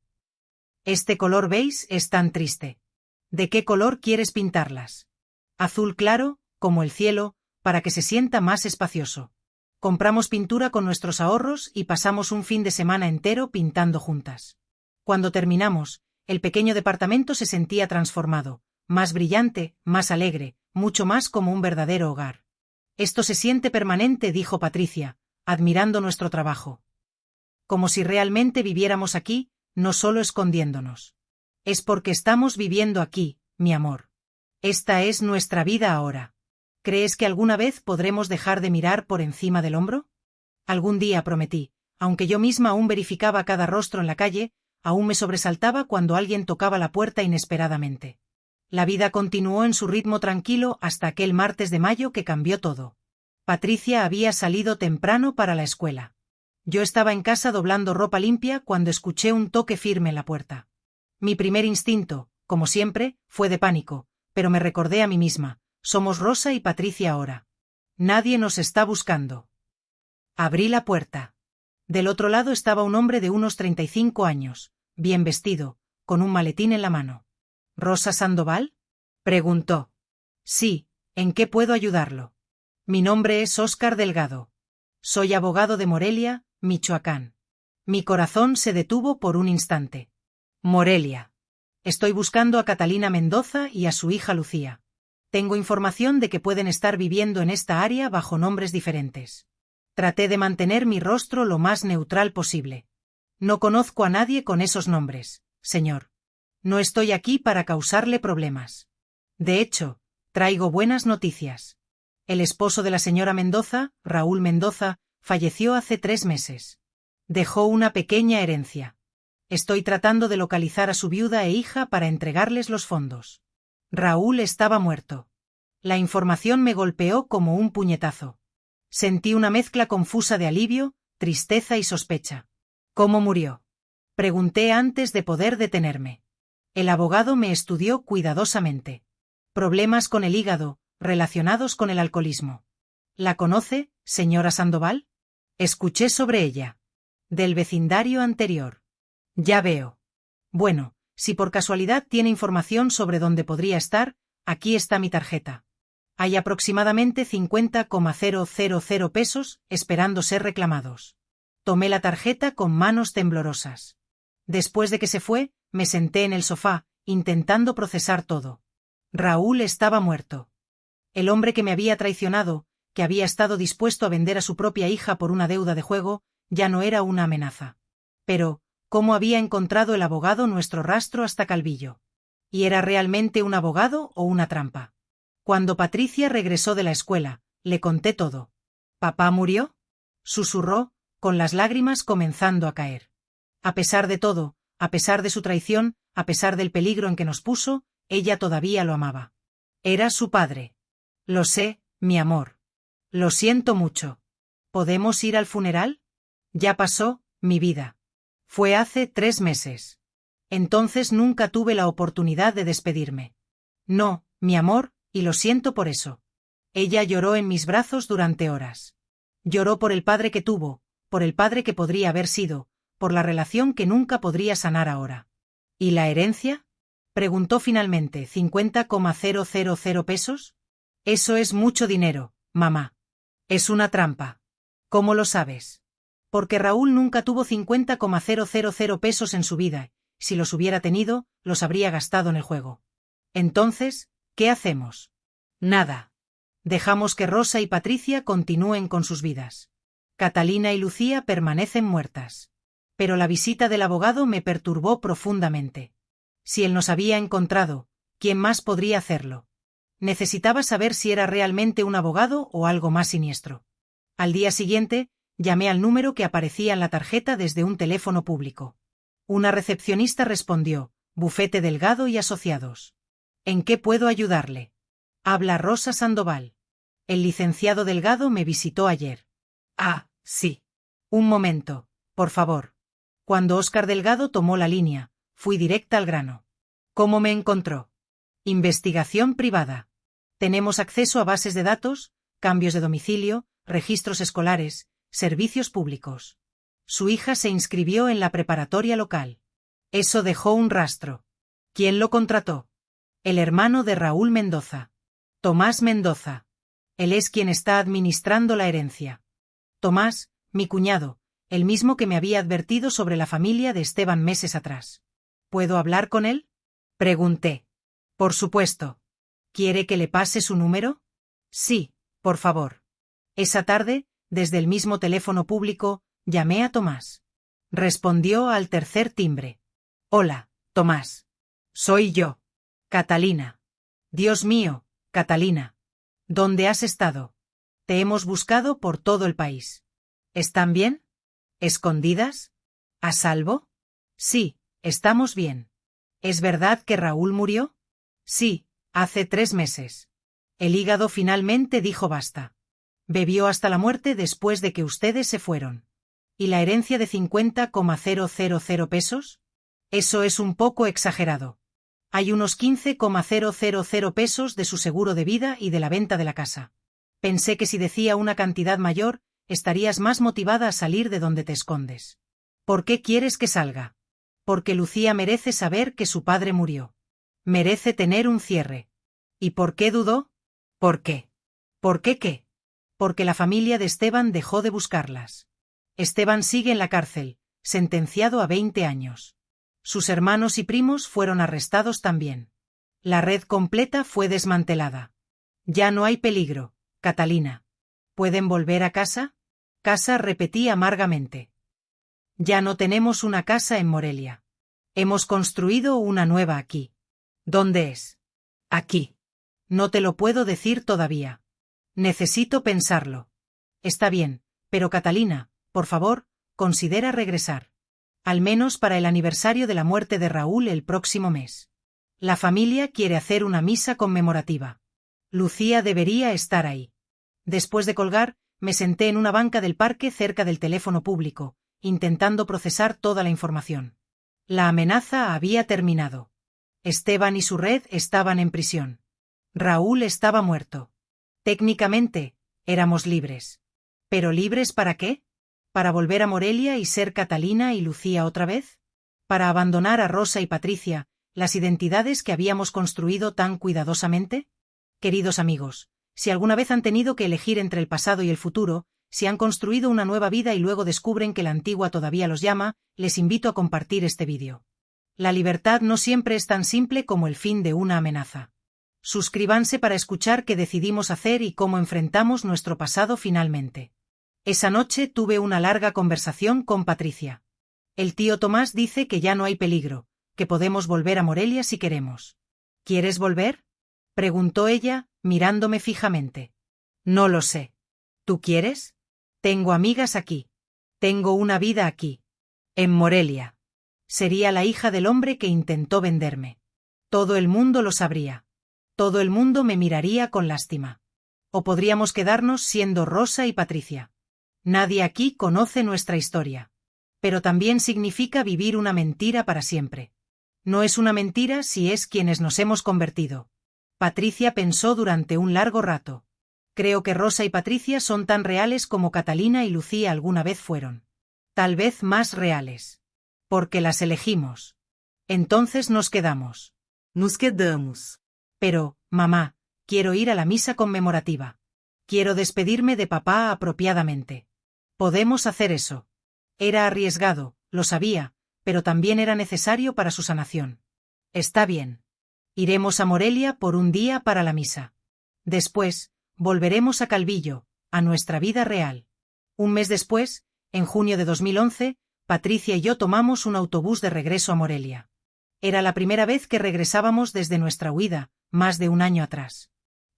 «Este color beige es tan triste. ¿De qué color quieres pintarlas?». «Azul claro, como el cielo, para que se sienta más espacioso». Compramos pintura con nuestros ahorros y pasamos un fin de semana entero pintando juntas. Cuando terminamos, el pequeño departamento se sentía transformado, más brillante, más alegre, mucho más como un verdadero hogar. «Esto se siente permanente», dijo Patricia, admirando nuestro trabajo. «Como si realmente viviéramos aquí, no solo escondiéndonos. Es porque estamos viviendo aquí, mi amor. Esta es nuestra vida ahora. ¿Crees que alguna vez podremos dejar de mirar por encima del hombro?». Algún día, prometí, aunque yo misma aún verificaba cada rostro en la calle, aún me sobresaltaba cuando alguien tocaba la puerta inesperadamente. La vida continuó en su ritmo tranquilo hasta aquel martes de mayo que cambió todo. Patricia había salido temprano para la escuela. Yo estaba en casa doblando ropa limpia cuando escuché un toque firme en la puerta. Mi primer instinto, como siempre, fue de pánico, pero me recordé a mí misma: somos Rosa y Patricia ahora. Nadie nos está buscando. Abrí la puerta. Del otro lado estaba un hombre de unos 35 años, bien vestido, con un maletín en la mano. «¿Rosa Sandoval?», preguntó. «Sí, ¿en qué puedo ayudarlo?». «Mi nombre es Óscar Delgado. Soy abogado de Morelia, Michoacán». Mi corazón se detuvo por un instante. «Morelia. Estoy buscando a Catalina Mendoza y a su hija Lucía. Tengo información de que pueden estar viviendo en esta área bajo nombres diferentes». Traté de mantener mi rostro lo más neutral posible. «No conozco a nadie con esos nombres, señor. No estoy aquí para causarle problemas. De hecho, traigo buenas noticias. El esposo de la señora Mendoza, Raúl Mendoza, falleció hace 3 meses. Dejó una pequeña herencia. Estoy tratando de localizar a su viuda e hija para entregarles los fondos». Raúl estaba muerto. La información me golpeó como un puñetazo. Sentí una mezcla confusa de alivio, tristeza y sospecha. «¿Cómo murió?», pregunté antes de poder detenerme. El abogado me estudió cuidadosamente. «Problemas con el hígado, relacionados con el alcoholismo». «¿La conoce, señora Sandoval?». «Escuché sobre ella. Del vecindario anterior». «Ya veo. Bueno, si por casualidad tiene información sobre dónde podría estar, aquí está mi tarjeta. Hay aproximadamente 50,000 pesos esperando ser reclamados». Tomé la tarjeta con manos temblorosas. Después de que se fue, me senté en el sofá, intentando procesar todo. Raúl estaba muerto. El hombre que me había traicionado, que había estado dispuesto a vender a su propia hija por una deuda de juego, ya no era una amenaza. Pero, ¿cómo había encontrado el abogado nuestro rastro hasta Calvillo? ¿Y era realmente un abogado o una trampa? Cuando Patricia regresó de la escuela, le conté todo. «¿Papá murió?», susurró, con las lágrimas comenzando a caer. A pesar de todo, a pesar de su traición, a pesar del peligro en que nos puso, ella todavía lo amaba. Era su padre. «Lo sé, mi amor. Lo siento mucho. ¿Podemos ir al funeral?». «Ya pasó, mi vida. Fue hace 3 meses. Entonces nunca tuve la oportunidad de despedirme». «No, mi amor, y lo siento por eso». Ella lloró en mis brazos durante horas. Lloró por el padre que tuvo, por el padre que podría haber sido, por la relación que nunca podría sanar ahora. «¿Y la herencia?», preguntó finalmente. «¿50,000 pesos? Eso es mucho dinero, mamá. Es una trampa». «¿Cómo lo sabes?». «Porque Raúl nunca tuvo 50,000 pesos en su vida. Si los hubiera tenido, los habría gastado en el juego». «Entonces, ¿qué hacemos?». «Nada. Dejamos que Rosa y Patricia continúen con sus vidas. Catalina y Lucía permanecen muertas». Pero la visita del abogado me perturbó profundamente. Si él nos había encontrado, ¿quién más podría hacerlo? Necesitaba saber si era realmente un abogado o algo más siniestro. Al día siguiente, llamé al número que aparecía en la tarjeta desde un teléfono público. Una recepcionista respondió: «Bufete Delgado y Asociados». «¿En qué puedo ayudarle?». «Habla Rosa Sandoval. El licenciado Delgado me visitó ayer». «Ah, Sí. Un momento, por favor. Cuando Óscar Delgado tomó la línea, fui directa al grano. ¿Cómo me encontró? Investigación privada. Tenemos acceso a bases de datos, cambios de domicilio, registros escolares, servicios públicos. Su hija se inscribió en la preparatoria local. Eso dejó un rastro. ¿Quién lo contrató? El hermano de Raúl Mendoza. Tomás Mendoza. Él es quien está administrando la herencia. Tomás, mi cuñado, el mismo que me había advertido sobre la familia de Esteban meses atrás. ¿Puedo hablar con él? Pregunté. Por supuesto. ¿Quiere que le pase su número? Sí, por favor. Esa tarde, desde el mismo teléfono público, llamé a Tomás. Respondió al tercer timbre. Hola, Tomás. Soy yo. Catalina. Dios mío, Catalina. ¿Dónde has estado? Te hemos buscado por todo el país. ¿Están bien? ¿Escondidas? ¿A salvo? Sí, estamos bien. ¿Es verdad que Raúl murió? Sí, hace 3 meses. El hígado finalmente dijo basta. Bebió hasta la muerte después de que ustedes se fueron. ¿Y la herencia de 50,000 pesos? Eso es un poco exagerado. Hay unos 15,000 pesos de su seguro de vida y de la venta de la casa. Pensé que si decía una cantidad mayor, estarías más motivada a salir de donde te escondes. ¿Por qué quieres que salga? Porque Lucía merece saber que su padre murió. Merece tener un cierre. ¿Y por qué dudó? ¿Por qué? ¿Por qué qué? Porque la familia de Esteban dejó de buscarlas. Esteban sigue en la cárcel, sentenciado a 20 años. Sus hermanos y primos fueron arrestados también. La red completa fue desmantelada. Ya no hay peligro, Catalina. ¿Pueden volver a casa? Casa, repetí amargamente. Ya no tenemos una casa en Morelia. Hemos construido una nueva aquí. ¿Dónde es? Aquí. No te lo puedo decir todavía. Necesito pensarlo. Está bien, pero Catalina, por favor, considera regresar. Al menos para el aniversario de la muerte de Raúl el próximo mes. La familia quiere hacer una misa conmemorativa. Lucía debería estar ahí. Después de colgar, me senté en una banca del parque cerca del teléfono público, intentando procesar toda la información. La amenaza había terminado. Esteban y su red estaban en prisión. Raúl estaba muerto. Técnicamente, éramos libres. ¿Pero libres para qué? ¿Para volver a Morelia y ser Catalina y Lucía otra vez? ¿Para abandonar a Rosa y Patricia, las identidades que habíamos construido tan cuidadosamente? Queridos amigos, si alguna vez han tenido que elegir entre el pasado y el futuro, si han construido una nueva vida y luego descubren que la antigua todavía los llama, les invito a compartir este vídeo. La libertad no siempre es tan simple como el fin de una amenaza. Suscríbanse para escuchar qué decidimos hacer y cómo enfrentamos nuestro pasado finalmente. Esa noche tuve una larga conversación con Patricia. El tío Tomás dice que ya no hay peligro, que podemos volver a Morelia si queremos. ¿Quieres volver? Preguntó ella, mirándome fijamente. No lo sé. ¿Tú quieres? Tengo amigas aquí. Tengo una vida aquí. En Morelia. Sería la hija del hombre que intentó venderme. Todo el mundo lo sabría. Todo el mundo me miraría con lástima. O podríamos quedarnos siendo Rosa y Patricia. Nadie aquí conoce nuestra historia. Pero también significa vivir una mentira para siempre. No es una mentira si es quienes nos hemos convertido. Patricia pensó durante un largo rato. Creo que Rosa y Patricia son tan reales como Catalina y Lucía alguna vez fueron. Tal vez más reales. Porque las elegimos. Entonces nos quedamos. Nos quedamos. Pero, mamá, quiero ir a la misa conmemorativa. Quiero despedirme de papá apropiadamente. Podemos hacer eso. Era arriesgado, lo sabía, pero también era necesario para su sanación. Está bien. Iremos a Morelia por un día para la misa. Después, volveremos a Calvillo, a nuestra vida real. Un mes después, en junio de 2011, Patricia y yo tomamos un autobús de regreso a Morelia. Era la primera vez que regresábamos desde nuestra huida, más de un año atrás.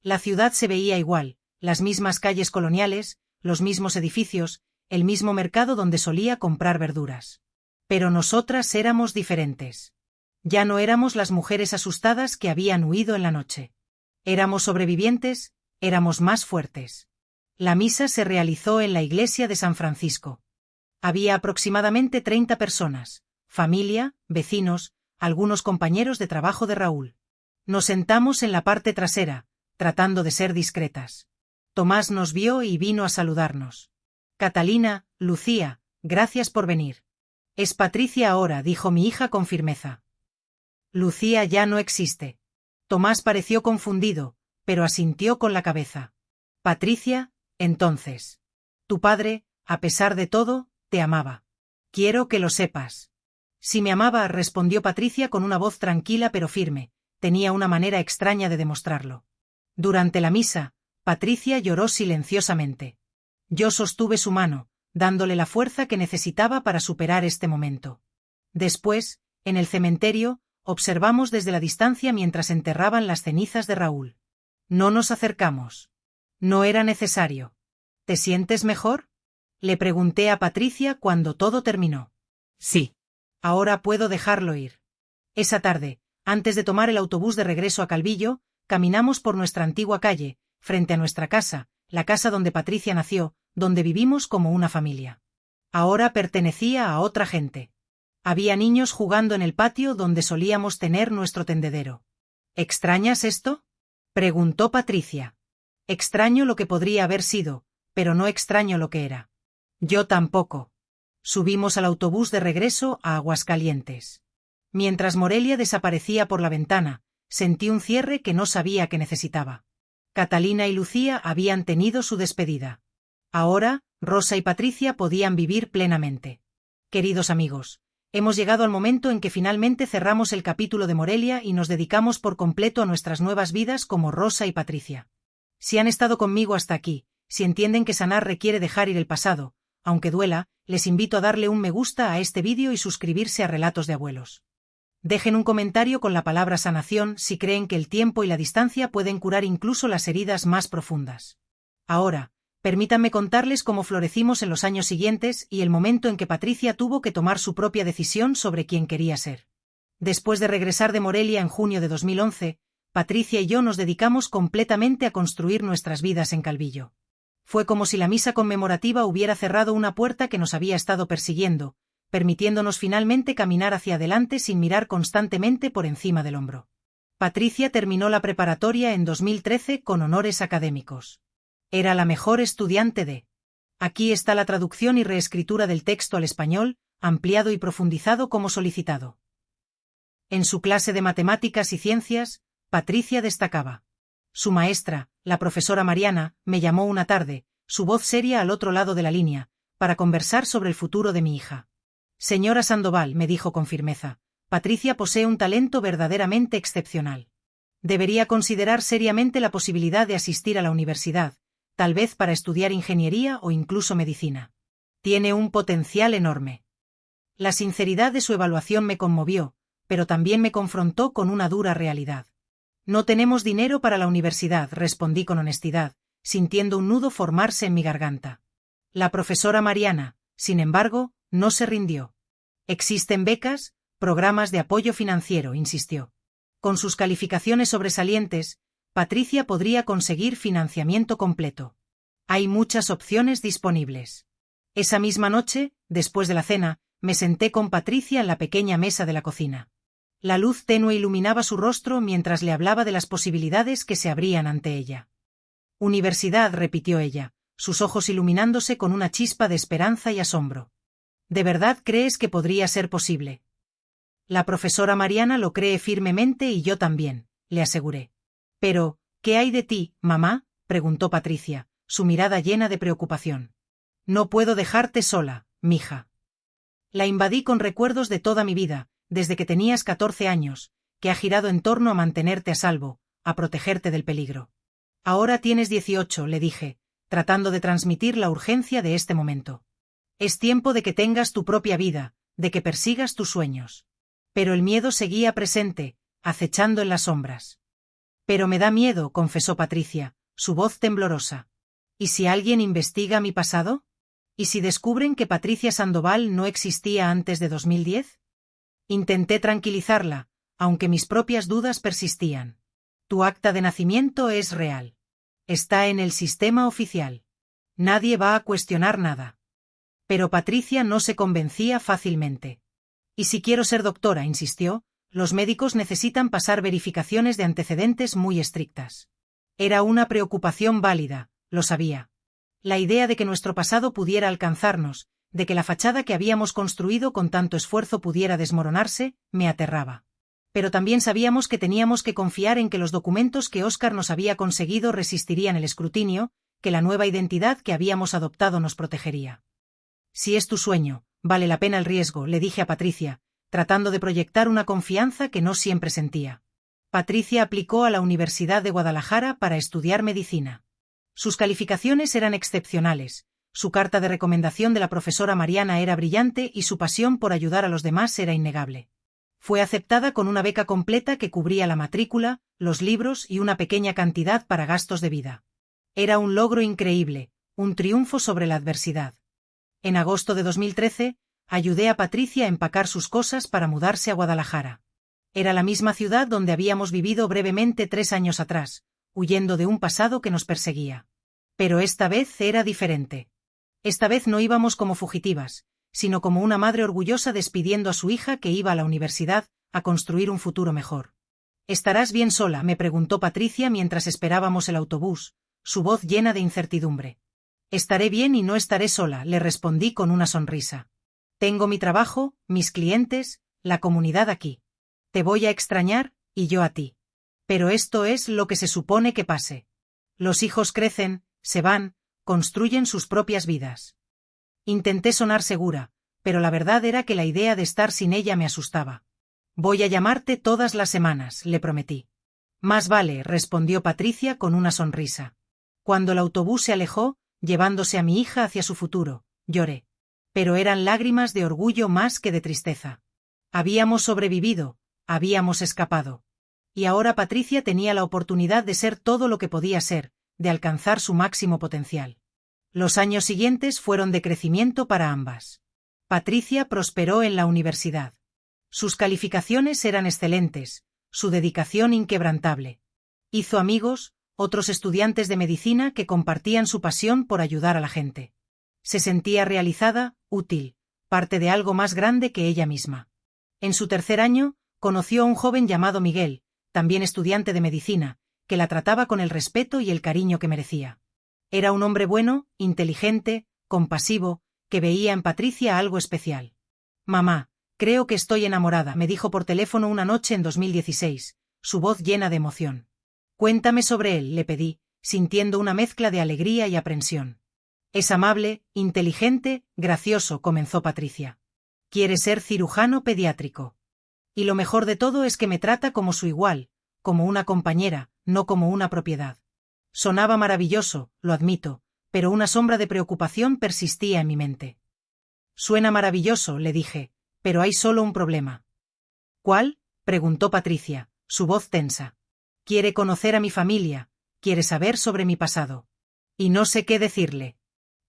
La ciudad se veía igual, las mismas calles coloniales, los mismos edificios, el mismo mercado donde solía comprar verduras. Pero nosotras éramos diferentes. Ya no éramos las mujeres asustadas que habían huido en la noche. Éramos sobrevivientes, éramos más fuertes. La misa se realizó en la iglesia de San Francisco. Había aproximadamente 30 personas, familia, vecinos, algunos compañeros de trabajo de Raúl. Nos sentamos en la parte trasera, tratando de ser discretas. Tomás nos vio y vino a saludarnos. Catalina, Lucía, gracias por venir. Es Patricia ahora, dijo mi hija con firmeza. Lucía ya no existe. Tomás pareció confundido, pero asintió con la cabeza. Patricia, entonces. Tu padre, a pesar de todo, te amaba. Quiero que lo sepas. Si me amaba, respondió Patricia con una voz tranquila pero firme, tenía una manera extraña de demostrarlo. Durante la misa, Patricia lloró silenciosamente. Yo sostuve su mano, dándole la fuerza que necesitaba para superar este momento. Después, en el cementerio, observamos desde la distancia mientras enterraban las cenizas de Raúl. No nos acercamos. No era necesario. ¿Te sientes mejor? Le pregunté a Patricia cuando todo terminó. Sí. Ahora puedo dejarlo ir. Esa tarde, antes de tomar el autobús de regreso a Calvillo, caminamos por nuestra antigua calle, frente a nuestra casa, la casa donde Patricia nació, donde vivimos como una familia. Ahora pertenecía a otra gente. Había niños jugando en el patio donde solíamos tener nuestro tendedero. ¿Extrañas esto?, preguntó Patricia. Extraño lo que podría haber sido, pero no extraño lo que era. Yo tampoco. Subimos al autobús de regreso a Aguascalientes. Mientras Morelia desaparecía por la ventana, sentí un cierre que no sabía que necesitaba. Catalina y Lucía habían tenido su despedida. Ahora, Rosa y Patricia podían vivir plenamente. Queridos amigos, hemos llegado al momento en que finalmente cerramos el capítulo de Morelia y nos dedicamos por completo a nuestras nuevas vidas como Rosa y Patricia. Si han estado conmigo hasta aquí, si entienden que sanar requiere dejar ir el pasado, aunque duela, les invito a darle un me gusta a este vídeo y suscribirse a Relatos de Abuelos. Dejen un comentario con la palabra sanación si creen que el tiempo y la distancia pueden curar incluso las heridas más profundas. Ahora, permítanme contarles cómo florecimos en los años siguientes y el momento en que Patricia tuvo que tomar su propia decisión sobre quién quería ser. Después de regresar de Morelia en junio de 2011, Patricia y yo nos dedicamos completamente a construir nuestras vidas en Calvillo. Fue como si la misa conmemorativa hubiera cerrado una puerta que nos había estado persiguiendo, permitiéndonos finalmente caminar hacia adelante sin mirar constantemente por encima del hombro. Patricia terminó la preparatoria en 2013 con honores académicos. Era la mejor estudiante de. Aquí está la traducción y reescritura del texto al español, ampliado y profundizado como solicitado. En su clase de matemáticas y ciencias, Patricia destacaba. Su maestra, la profesora Mariana, me llamó una tarde, su voz seria al otro lado de la línea, para conversar sobre el futuro de mi hija. Señora Sandoval, me dijo con firmeza, Patricia posee un talento verdaderamente excepcional. Debería considerar seriamente la posibilidad de asistir a la universidad, tal vez para estudiar ingeniería o incluso medicina. Tiene un potencial enorme. La sinceridad de su evaluación me conmovió, pero también me confrontó con una dura realidad. No tenemos dinero para la universidad, respondí con honestidad, sintiendo un nudo formarse en mi garganta. La profesora Mariana, sin embargo, no se rindió. Existen becas, programas de apoyo financiero, insistió. Con sus calificaciones sobresalientes, Patricia podría conseguir financiamiento completo. Hay muchas opciones disponibles. Esa misma noche, después de la cena, me senté con Patricia en la pequeña mesa de la cocina. La luz tenue iluminaba su rostro mientras le hablaba de las posibilidades que se abrían ante ella. Universidad, repitió ella, sus ojos iluminándose con una chispa de esperanza y asombro. ¿De verdad crees que podría ser posible? La profesora Mariana lo cree firmemente y yo también, le aseguré. Pero, ¿qué hay de ti, mamá?, preguntó Patricia, su mirada llena de preocupación. No puedo dejarte sola, mija. La invadí con recuerdos de toda mi vida, desde que tenías 14 años, que ha girado en torno a mantenerte a salvo, a protegerte del peligro. Ahora tienes 18, le dije, tratando de transmitir la urgencia de este momento. Es tiempo de que tengas tu propia vida, de que persigas tus sueños. Pero el miedo seguía presente, acechando en las sombras. Pero me da miedo, confesó Patricia, su voz temblorosa. ¿Y si alguien investiga mi pasado? ¿Y si descubren que Patricia Sandoval no existía antes de 2010? Intenté tranquilizarla, aunque mis propias dudas persistían. Tu acta de nacimiento es real. Está en el sistema oficial. Nadie va a cuestionar nada. Pero Patricia no se convencía fácilmente. ¿Y si quiero ser doctora?, insistió. Los médicos necesitan pasar verificaciones de antecedentes muy estrictas. Era una preocupación válida, lo sabía. La idea de que nuestro pasado pudiera alcanzarnos, de que la fachada que habíamos construido con tanto esfuerzo pudiera desmoronarse, me aterraba. Pero también sabíamos que teníamos que confiar en que los documentos que Óscar nos había conseguido resistirían el escrutinio, que la nueva identidad que habíamos adoptado nos protegería. Si es tu sueño, vale la pena el riesgo, le dije a Patricia, tratando de proyectar una confianza que no siempre sentía. Patricia aplicó a la Universidad de Guadalajara para estudiar medicina. Sus calificaciones eran excepcionales, su carta de recomendación de la profesora Mariana era brillante y su pasión por ayudar a los demás era innegable. Fue aceptada con una beca completa que cubría la matrícula, los libros y una pequeña cantidad para gastos de vida. Era un logro increíble, un triunfo sobre la adversidad. En agosto de 2013, ayudé a Patricia a empacar sus cosas para mudarse a Guadalajara. Era la misma ciudad donde habíamos vivido brevemente 3 años atrás, huyendo de un pasado que nos perseguía. Pero esta vez era diferente. Esta vez no íbamos como fugitivas, sino como una madre orgullosa despidiendo a su hija que iba a la universidad, a construir un futuro mejor. ¿Estarás bien sola?, me preguntó Patricia mientras esperábamos el autobús, su voz llena de incertidumbre. Estaré bien y no estaré sola, le respondí con una sonrisa. Tengo mi trabajo, mis clientes, la comunidad aquí. Te voy a extrañar, y yo a ti. Pero esto es lo que se supone que pase. Los hijos crecen, se van, construyen sus propias vidas. Intenté sonar segura, pero la verdad era que la idea de estar sin ella me asustaba. Voy a llamarte todas las semanas, le prometí. Más vale, respondió Patricia con una sonrisa. Cuando el autobús se alejó, llevándose a mi hija hacia su futuro, lloré. Pero eran lágrimas de orgullo más que de tristeza. Habíamos sobrevivido, habíamos escapado. Y ahora Patricia tenía la oportunidad de ser todo lo que podía ser, de alcanzar su máximo potencial. Los años siguientes fueron de crecimiento para ambas. Patricia prosperó en la universidad. Sus calificaciones eran excelentes, su dedicación inquebrantable. Hizo amigos, otros estudiantes de medicina que compartían su pasión por ayudar a la gente. Se sentía realizada, útil, parte de algo más grande que ella misma. En su 3er año, conoció a un joven llamado Miguel, también estudiante de medicina, que la trataba con el respeto y el cariño que merecía. Era un hombre bueno, inteligente, compasivo, que veía en Patricia algo especial. Mamá, creo que estoy enamorada, me dijo por teléfono una noche en 2016, su voz llena de emoción. Cuéntame sobre él, le pedí, sintiendo una mezcla de alegría y aprensión. Es amable, inteligente, gracioso, comenzó Patricia. Quiere ser cirujano pediátrico. Y lo mejor de todo es que me trata como su igual, como una compañera, no como una propiedad. Sonaba maravilloso, lo admito, pero una sombra de preocupación persistía en mi mente. Suena maravilloso, le dije, pero hay solo un problema. ¿Cuál?, preguntó Patricia, su voz tensa. Quiere conocer a mi familia, quiere saber sobre mi pasado. Y no sé qué decirle.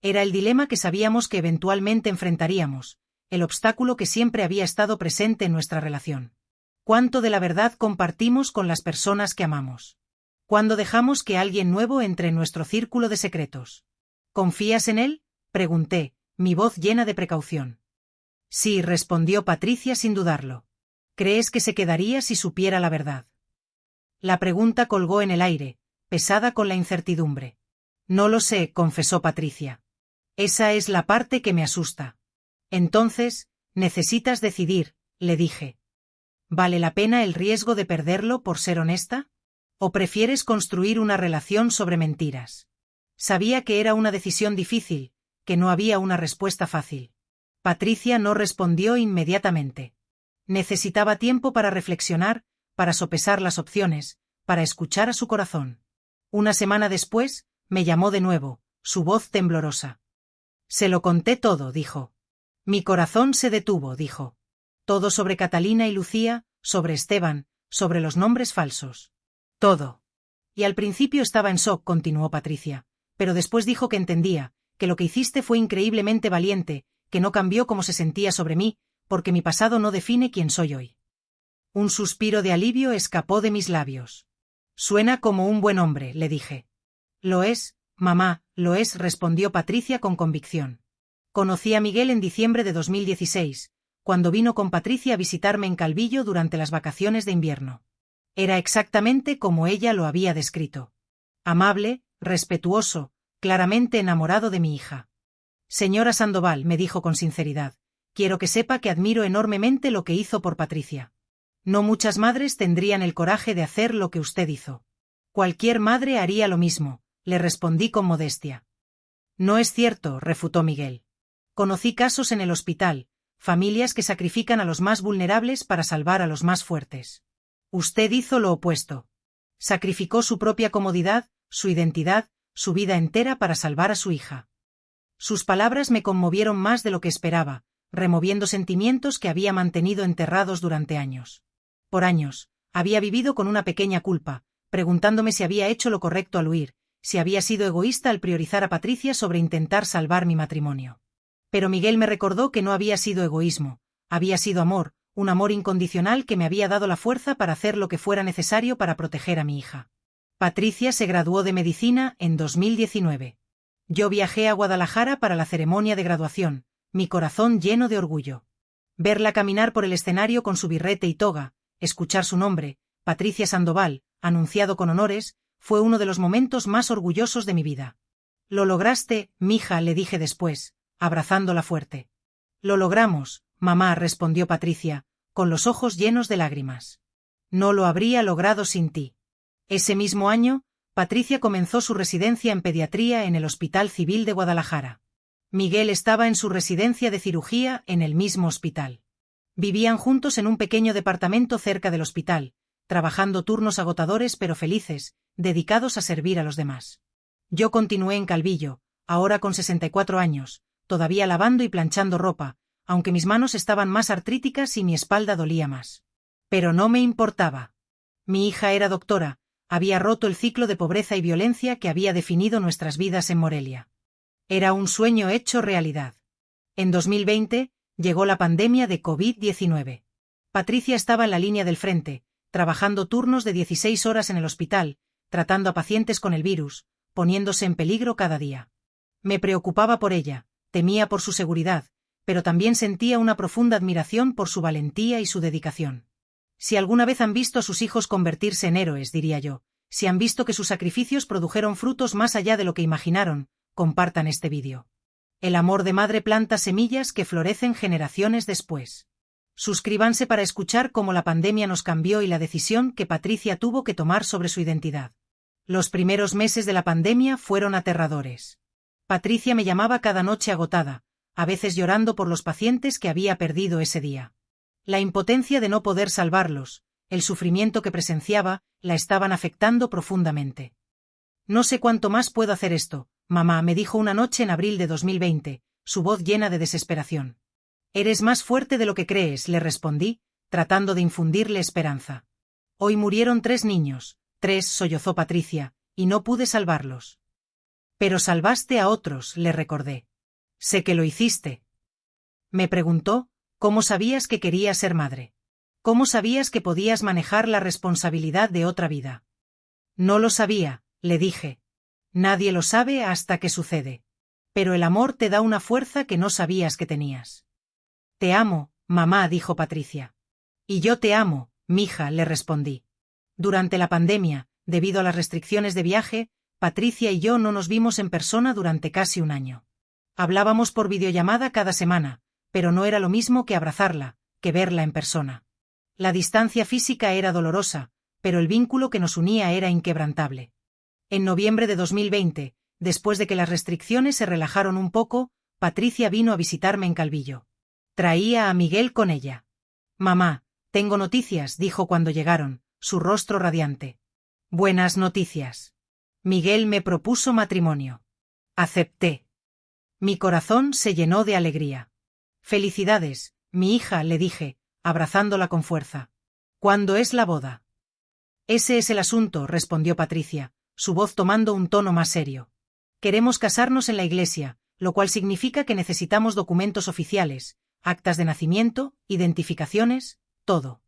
Era el dilema que sabíamos que eventualmente enfrentaríamos, el obstáculo que siempre había estado presente en nuestra relación. ¿Cuánto de la verdad compartimos con las personas que amamos? ¿Cuándo dejamos que alguien nuevo entre en nuestro círculo de secretos? ¿Confías en él?, pregunté, mi voz llena de precaución. Sí, respondió Patricia sin dudarlo. ¿Crees que se quedaría si supiera la verdad? La pregunta colgó en el aire, pesada con la incertidumbre. No lo sé, confesó Patricia. Esa es la parte que me asusta. Entonces, necesitas decidir, le dije. ¿Vale la pena el riesgo de perderlo por ser honesta? ¿O prefieres construir una relación sobre mentiras? Sabía que era una decisión difícil, que no había una respuesta fácil. Patricia no respondió inmediatamente. Necesitaba tiempo para reflexionar, para sopesar las opciones, para escuchar a su corazón. Una semana después, me llamó de nuevo, su voz temblorosa. Se lo conté todo, dijo. Mi corazón se detuvo, dijo. Todo sobre Catalina y Lucía, sobre Esteban, sobre los nombres falsos. Todo. Y al principio estaba en shock, continuó Patricia, pero después dijo que entendía, que lo que hiciste fue increíblemente valiente, que no cambió cómo se sentía sobre mí, porque mi pasado no define quién soy hoy. Un suspiro de alivio escapó de mis labios. Suena como un buen hombre, le dije. Lo es, mamá, Lo es, respondió Patricia con convicción. Conocí a Miguel en diciembre de 2016, cuando vino con Patricia a visitarme en Calvillo durante las vacaciones de invierno. Era exactamente como ella lo había descrito. Amable, respetuoso, claramente enamorado de mi hija. Señora Sandoval, me dijo con sinceridad, quiero que sepa que admiro enormemente lo que hizo por Patricia. No muchas madres tendrían el coraje de hacer lo que usted hizo. Cualquier madre haría lo mismo, le respondí con modestia. No es cierto, refutó Miguel. Conocí casos en el hospital, familias que sacrifican a los más vulnerables para salvar a los más fuertes. Usted hizo lo opuesto. Sacrificó su propia comodidad, su identidad, su vida entera para salvar a su hija. Sus palabras me conmovieron más de lo que esperaba, removiendo sentimientos que había mantenido enterrados durante años. Por años, había vivido con una pequeña culpa, preguntándome si había hecho lo correcto al huir, si había sido egoísta al priorizar a Patricia sobre intentar salvar mi matrimonio. Pero Miguel me recordó que no había sido egoísmo, había sido amor, un amor incondicional que me había dado la fuerza para hacer lo que fuera necesario para proteger a mi hija. Patricia se graduó de medicina en 2019. Yo viajé a Guadalajara para la ceremonia de graduación, mi corazón lleno de orgullo. Verla caminar por el escenario con su birrete y toga, escuchar su nombre, Patricia Sandoval, anunciado con honores, fue uno de los momentos más orgullosos de mi vida. Lo lograste, mija, le dije después, abrazándola fuerte. Lo logramos, mamá, respondió Patricia, con los ojos llenos de lágrimas. No lo habría logrado sin ti. Ese mismo año, Patricia comenzó su residencia en pediatría en el Hospital Civil de Guadalajara. Miguel estaba en su residencia de cirugía en el mismo hospital. Vivían juntos en un pequeño departamento cerca del hospital, trabajando turnos agotadores pero felices, dedicados a servir a los demás. Yo continué en Calvillo, ahora con 64 años, todavía lavando y planchando ropa, aunque mis manos estaban más artríticas y mi espalda dolía más. Pero no me importaba. Mi hija era doctora, había roto el ciclo de pobreza y violencia que había definido nuestras vidas en Morelia. Era un sueño hecho realidad. En 2020, llegó la pandemia de COVID-19. Patricia estaba en la línea del frente, trabajando turnos de 16 horas en el hospital, tratando a pacientes con el virus, poniéndose en peligro cada día. Me preocupaba por ella, temía por su seguridad, pero también sentía una profunda admiración por su valentía y su dedicación. Si alguna vez han visto a sus hijos convertirse en héroes, diría yo, si han visto que sus sacrificios produjeron frutos más allá de lo que imaginaron, compartan este vídeo. El amor de madre planta semillas que florecen generaciones después. Suscríbanse para escuchar cómo la pandemia nos cambió y la decisión que Patricia tuvo que tomar sobre su identidad. Los primeros meses de la pandemia fueron aterradores. Patricia me llamaba cada noche agotada, a veces llorando por los pacientes que había perdido ese día. La impotencia de no poder salvarlos, el sufrimiento que presenciaba, la estaban afectando profundamente. No sé cuánto más puedo hacer esto, mamá, me dijo una noche en abril de 2020, su voz llena de desesperación. Eres más fuerte de lo que crees, le respondí, tratando de infundirle esperanza. Hoy murieron 3 niños, 3, sollozó Patricia, y no pude salvarlos. Pero salvaste a otros, le recordé. Sé que lo hiciste. Me preguntó, ¿cómo sabías que quería ser madre? ¿Cómo sabías que podías manejar la responsabilidad de otra vida? No lo sabía, le dije. Nadie lo sabe hasta que sucede. Pero el amor te da una fuerza que no sabías que tenías. Te amo, mamá, dijo Patricia. Y yo te amo, mija, le respondí. Durante la pandemia, debido a las restricciones de viaje, Patricia y yo no nos vimos en persona durante casi un año. Hablábamos por videollamada cada semana, pero no era lo mismo que abrazarla, que verla en persona. La distancia física era dolorosa, pero el vínculo que nos unía era inquebrantable. En noviembre de 2020, después de que las restricciones se relajaron un poco, Patricia vino a visitarme en Calvillo. Traía a Miguel con ella. Mamá, tengo noticias, dijo cuando llegaron, su rostro radiante. Buenas noticias. Miguel me propuso matrimonio. Acepté. Mi corazón se llenó de alegría. Felicidades, mi hija, le dije, abrazándola con fuerza. ¿Cuándo es la boda? Ese es el asunto, respondió Patricia, su voz tomando un tono más serio. Queremos casarnos en la iglesia, lo cual significa que necesitamos documentos oficiales, actas de nacimiento, identificaciones, todo.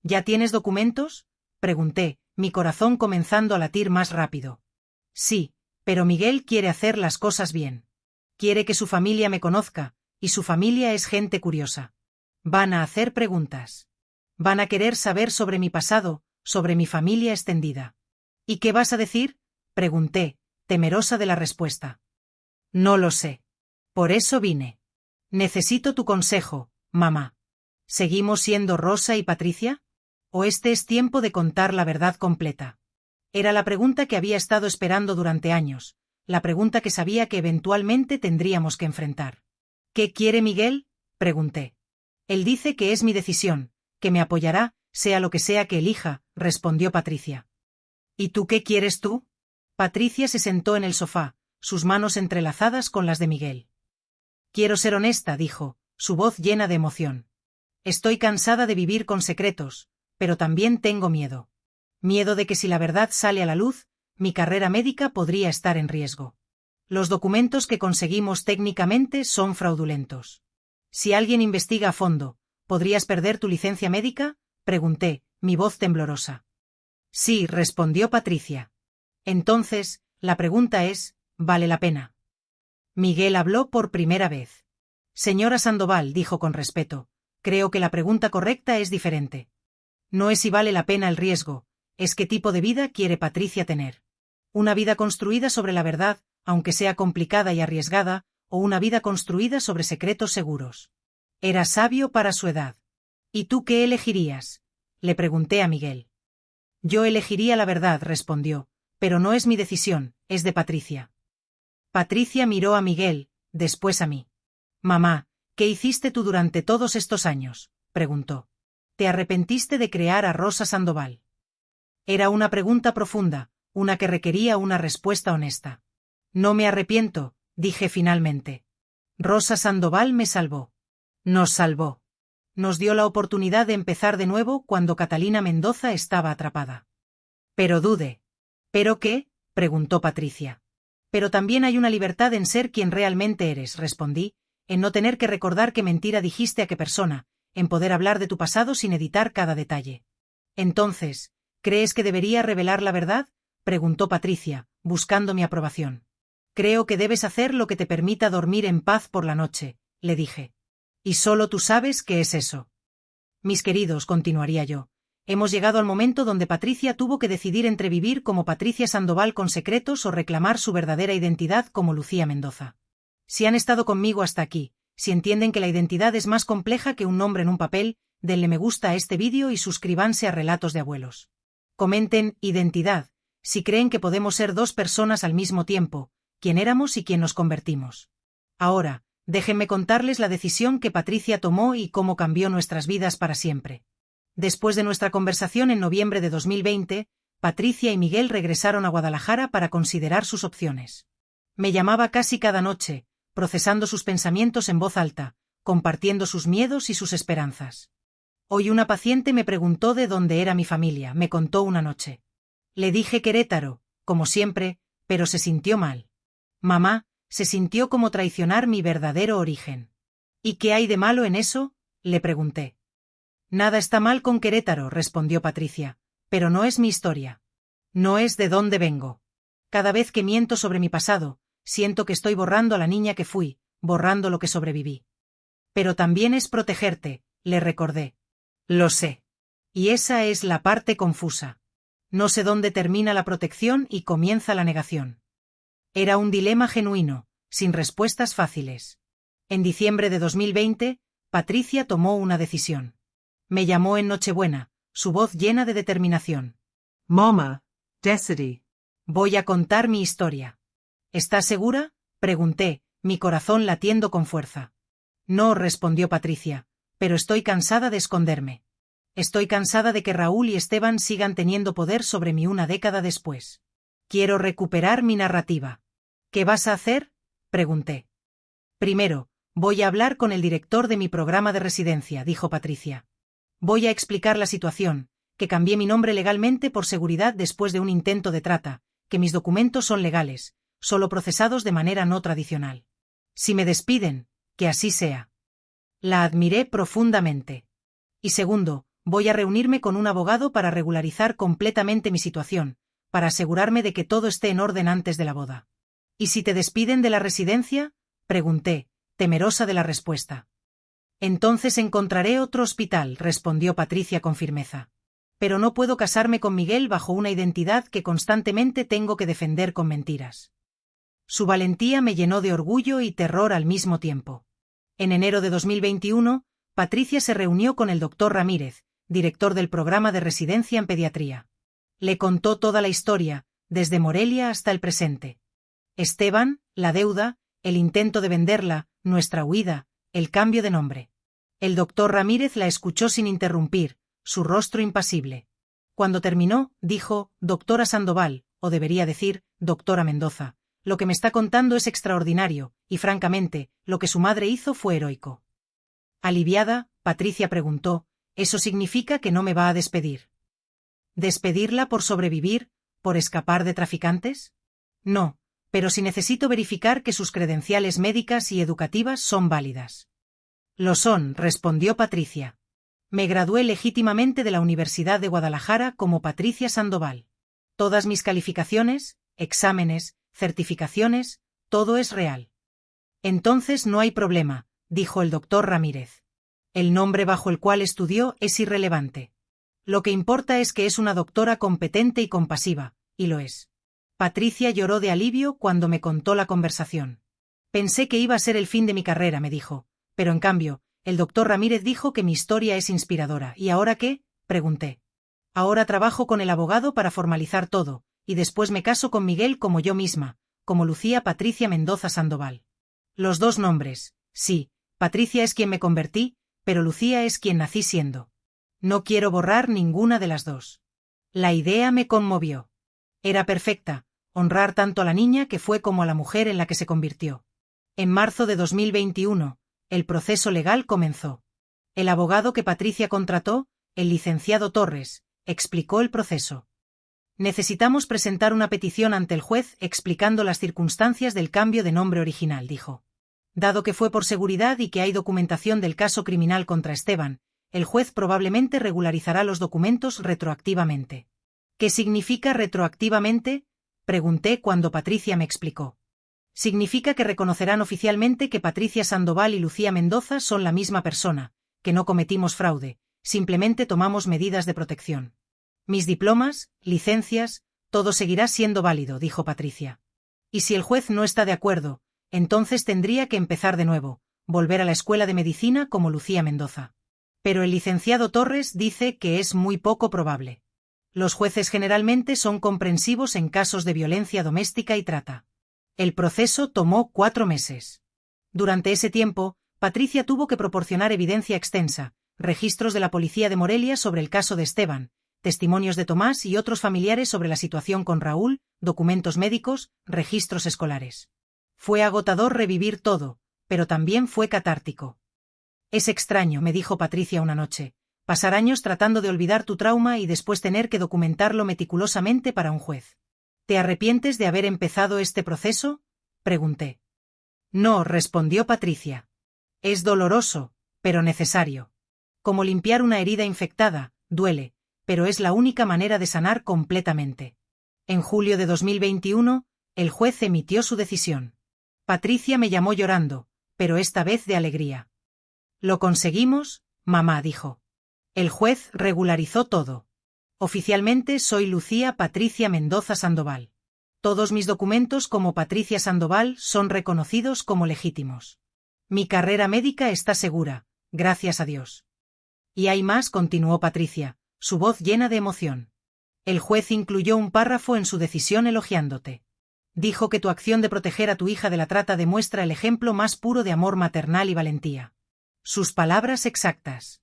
¿Ya tienes documentos? Pregunté, mi corazón comenzando a latir más rápido. Sí, Pero Miguel quiere hacer las cosas bien. Quiere que su familia me conozca, y su familia es gente curiosa. Van a hacer preguntas. Van a querer saber sobre mi pasado, sobre mi familia extendida. ¿Y qué vas a decir?, pregunté, temerosa de la respuesta. No lo sé. Por eso vine. Necesito tu consejo, mamá. ¿Seguimos siendo Rosa y Patricia? ¿O este es tiempo de contar la verdad completa? Era la pregunta que había estado esperando durante años, la pregunta que sabía que eventualmente tendríamos que enfrentar. ¿Qué quiere Miguel?, pregunté. Él dice que es mi decisión, que me apoyará, sea lo que sea que elija, respondió Patricia. ¿Y tú qué quieres tú? Patricia se sentó en el sofá, sus manos entrelazadas con las de Miguel. Quiero ser honesta, dijo, su voz llena de emoción. Estoy cansada de vivir con secretos, pero también tengo miedo. Miedo de que si la verdad sale a la luz, mi carrera médica podría estar en riesgo. Los documentos que conseguimos técnicamente son fraudulentos. Si alguien investiga a fondo, ¿podrías perder tu licencia médica?, pregunté, mi voz temblorosa. Sí, respondió Patricia. Entonces, la pregunta es, ¿vale la pena? Miguel habló por primera vez. Señora Sandoval, dijo con respeto, creo que la pregunta correcta es diferente. No es si vale la pena el riesgo, es qué tipo de vida quiere Patricia tener. Una vida construida sobre la verdad, aunque sea complicada y arriesgada, o una vida construida sobre secretos seguros. Era sabio para su edad. ¿Y tú qué elegirías?, le pregunté a Miguel. Yo elegiría la verdad, respondió, pero no es mi decisión, es de Patricia. Patricia miró a Miguel, después a mí. Mamá, ¿qué hiciste tú durante todos estos años?, preguntó. ¿Te arrepentiste de crear a Rosa Sandoval? Era una pregunta profunda, una que requería una respuesta honesta. No me arrepiento, dije finalmente. Rosa Sandoval me salvó. Nos salvó. Nos dio la oportunidad de empezar de nuevo cuando Catalina Mendoza estaba atrapada. Pero dude. ¿Pero qué?, preguntó Patricia. Pero también hay una libertad en ser quien realmente eres, respondí, en no tener que recordar qué mentira dijiste a qué persona, en poder hablar de tu pasado sin editar cada detalle. Entonces, ¿crees que debería revelar la verdad?, preguntó Patricia, buscando mi aprobación. Creo que debes hacer lo que te permita dormir en paz por la noche, le dije. Y solo tú sabes qué es eso. Mis queridos, continuaría yo, hemos llegado al momento donde Patricia tuvo que decidir entre vivir como Patricia Sandoval con secretos o reclamar su verdadera identidad como Lucía Mendoza. Si han estado conmigo hasta aquí, si entienden que la identidad es más compleja que un nombre en un papel, denle me gusta a este vídeo y suscríbanse a Relatos de Abuelos. Comenten identidad, si creen que podemos ser dos personas al mismo tiempo, quién éramos y quién nos convertimos. Ahora, déjenme contarles la decisión que Patricia tomó y cómo cambió nuestras vidas para siempre. Después de nuestra conversación en noviembre de 2020, Patricia y Miguel regresaron a Guadalajara para considerar sus opciones. Me llamaba casi cada noche, procesando sus pensamientos en voz alta, compartiendo sus miedos y sus esperanzas. Hoy una paciente me preguntó de dónde era mi familia, me contó una noche. Le dije Querétaro, como siempre, pero se sintió mal. Mamá, se sintió como traicionar mi verdadero origen. ¿Y qué hay de malo en eso?, le pregunté. Nada está mal con Querétaro, respondió Patricia, pero no es mi historia. No es de dónde vengo. Cada vez que miento sobre mi pasado, siento que estoy borrando a la niña que fui, borrando lo que sobreviví. Pero también es protegerte, le recordé. Lo sé. Y esa es la parte confusa. No sé dónde termina la protección y comienza la negación. Era un dilema genuino, sin respuestas fáciles. En diciembre de 2020, Patricia tomó una decisión. Me llamó en Nochebuena, su voz llena de determinación. Mama, decidí. Voy a contar mi historia. ¿Estás segura?, pregunté, mi corazón latiendo con fuerza. No, respondió Patricia, pero estoy cansada de esconderme. Estoy cansada de que Raúl y Esteban sigan teniendo poder sobre mí una década después. Quiero recuperar mi narrativa. ¿Qué vas a hacer?, pregunté. Primero, voy a hablar con el director de mi programa de residencia, dijo Patricia. Voy a explicar la situación, que cambié mi nombre legalmente por seguridad después de un intento de trata, que mis documentos son legales, solo procesados de manera no tradicional. Si me despiden, que así sea. La admiré profundamente. Y segundo, voy a reunirme con un abogado para regularizar completamente mi situación, para asegurarme de que todo esté en orden antes de la boda. ¿Y si te despiden de la residencia? Pregunté, temerosa de la respuesta. Entonces encontraré otro hospital, respondió Patricia con firmeza. Pero no puedo casarme con Miguel bajo una identidad que constantemente tengo que defender con mentiras. Su valentía me llenó de orgullo y terror al mismo tiempo. En enero de 2021, Patricia se reunió con el doctor Ramírez, director del programa de residencia en pediatría. Le contó toda la historia, desde Morelia hasta el presente. Esteban, la deuda, el intento de venderla, nuestra huida, el cambio de nombre. El doctor Ramírez la escuchó sin interrumpir, su rostro impasible. Cuando terminó, dijo, doctora Sandoval, o debería decir, doctora Mendoza, lo que me está contando es extraordinario, y francamente, lo que su madre hizo fue heroico. Aliviada, Patricia preguntó, ¿eso significa que no me va a despedir? ¿Despedirla por sobrevivir, por escapar de traficantes? No, pero si necesito verificar que sus credenciales médicas y educativas son válidas. Lo son, respondió Patricia. Me gradué legítimamente de la Universidad de Guadalajara como Patricia Sandoval. Todas mis calificaciones, exámenes, certificaciones, todo es real. Entonces no hay problema, dijo el doctor Ramírez. El nombre bajo el cual estudió es irrelevante. Lo que importa es que es una doctora competente y compasiva, y lo es. Patricia lloró de alivio cuando me contó la conversación. Pensé que iba a ser el fin de mi carrera, me dijo, pero en cambio, el doctor Ramírez dijo que mi historia es inspiradora. ¿Y ahora qué? Pregunté. Ahora trabajo con el abogado para formalizar todo, y después me caso con Miguel como yo misma, como Lucía Patricia Mendoza Sandoval. Los dos nombres, sí, Patricia es quien me convertí, pero Lucía es quien nací siendo. No quiero borrar ninguna de las dos. La idea me conmovió. Era perfecta, honrar tanto a la niña que fue como a la mujer en la que se convirtió. En marzo de 2021, el proceso legal comenzó. El abogado que Patricia contrató, el licenciado Torres, explicó el proceso. Necesitamos presentar una petición ante el juez explicando las circunstancias del cambio de nombre original, dijo. Dado que fue por seguridad y que hay documentación del caso criminal contra Esteban, el juez probablemente regularizará los documentos retroactivamente. ¿Qué significa retroactivamente? Pregunté cuando Patricia me explicó. Significa que reconocerán oficialmente que Patricia Sandoval y Lucía Mendoza son la misma persona, que no cometimos fraude, simplemente tomamos medidas de protección. Mis diplomas, licencias, todo seguirá siendo válido, dijo Patricia. Y si el juez no está de acuerdo, entonces tendría que empezar de nuevo, volver a la escuela de medicina como Lucía Mendoza. Pero el licenciado Torres dice que es muy poco probable. Los jueces generalmente son comprensivos en casos de violencia doméstica y trata. El proceso tomó 4 meses. Durante ese tiempo, Patricia tuvo que proporcionar evidencia extensa, registros de la policía de Morelia sobre el caso de Esteban, testimonios de Tomás y otros familiares sobre la situación con Raúl, documentos médicos, registros escolares. Fue agotador revivir todo, pero también fue catártico. Es extraño, me dijo Patricia una noche, pasar años tratando de olvidar tu trauma y después tener que documentarlo meticulosamente para un juez. ¿Te arrepientes de haber empezado este proceso? Pregunté. No, respondió Patricia. Es doloroso, pero necesario. Como limpiar una herida infectada, duele, pero es la única manera de sanar completamente. En julio de 2021, el juez emitió su decisión. Patricia me llamó llorando, pero esta vez de alegría. Lo conseguimos, mamá, dijo. El juez regularizó todo. Oficialmente soy Lucía Patricia Mendoza Sandoval. Todos mis documentos como Patricia Sandoval son reconocidos como legítimos. Mi carrera médica está segura, gracias a Dios. Y hay más, continuó Patricia, su voz llena de emoción. El juez incluyó un párrafo en su decisión elogiándote. Dijo que tu acción de proteger a tu hija de la trata demuestra el ejemplo más puro de amor maternal y valentía. Sus palabras exactas.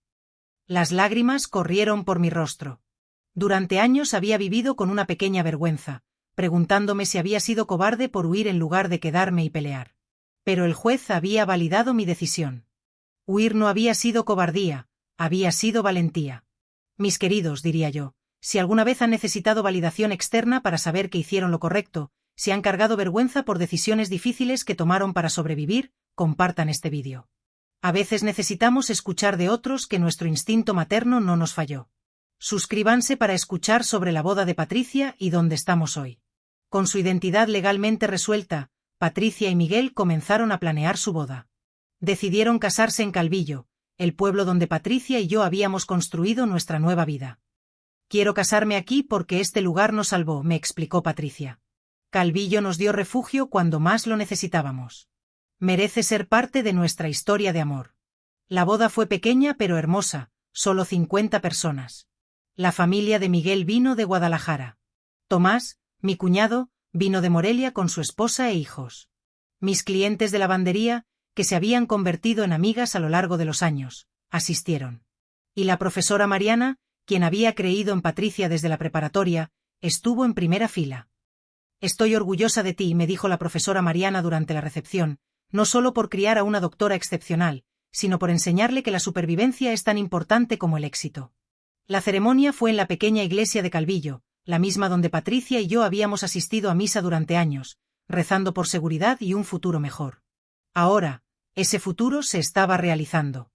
Las lágrimas corrieron por mi rostro. Durante años había vivido con una pequeña vergüenza, preguntándome si había sido cobarde por huir en lugar de quedarme y pelear. Pero el juez había validado mi decisión. Huir no había sido cobardía, había sido valentía. Mis queridos, diría yo, si alguna vez han necesitado validación externa para saber que hicieron lo correcto, si han cargado vergüenza por decisiones difíciles que tomaron para sobrevivir, compartan este vídeo. A veces necesitamos escuchar de otros que nuestro instinto materno no nos falló. Suscríbanse para escuchar sobre la boda de Patricia y dónde estamos hoy. Con su identidad legalmente resuelta, Patricia y Miguel comenzaron a planear su boda. Decidieron casarse en Calvillo, el pueblo donde Patricia y yo habíamos construido nuestra nueva vida. Quiero casarme aquí porque este lugar nos salvó, me explicó Patricia. Calvillo nos dio refugio cuando más lo necesitábamos. Merece ser parte de nuestra historia de amor. La boda fue pequeña pero hermosa, solo 50 personas. La familia de Miguel vino de Guadalajara. Tomás, mi cuñado, vino de Morelia con su esposa e hijos. Mis clientes de lavandería, que se habían convertido en amigas a lo largo de los años, asistieron. Y la profesora Mariana, quien había creído en Patricia desde la preparatoria, estuvo en primera fila. Estoy orgullosa de ti, me dijo la profesora Mariana durante la recepción, no solo por criar a una doctora excepcional, sino por enseñarle que la supervivencia es tan importante como el éxito. La ceremonia fue en la pequeña iglesia de Calvillo, la misma donde Patricia y yo habíamos asistido a misa durante años, rezando por seguridad y un futuro mejor. Ahora, ese futuro se estaba realizando.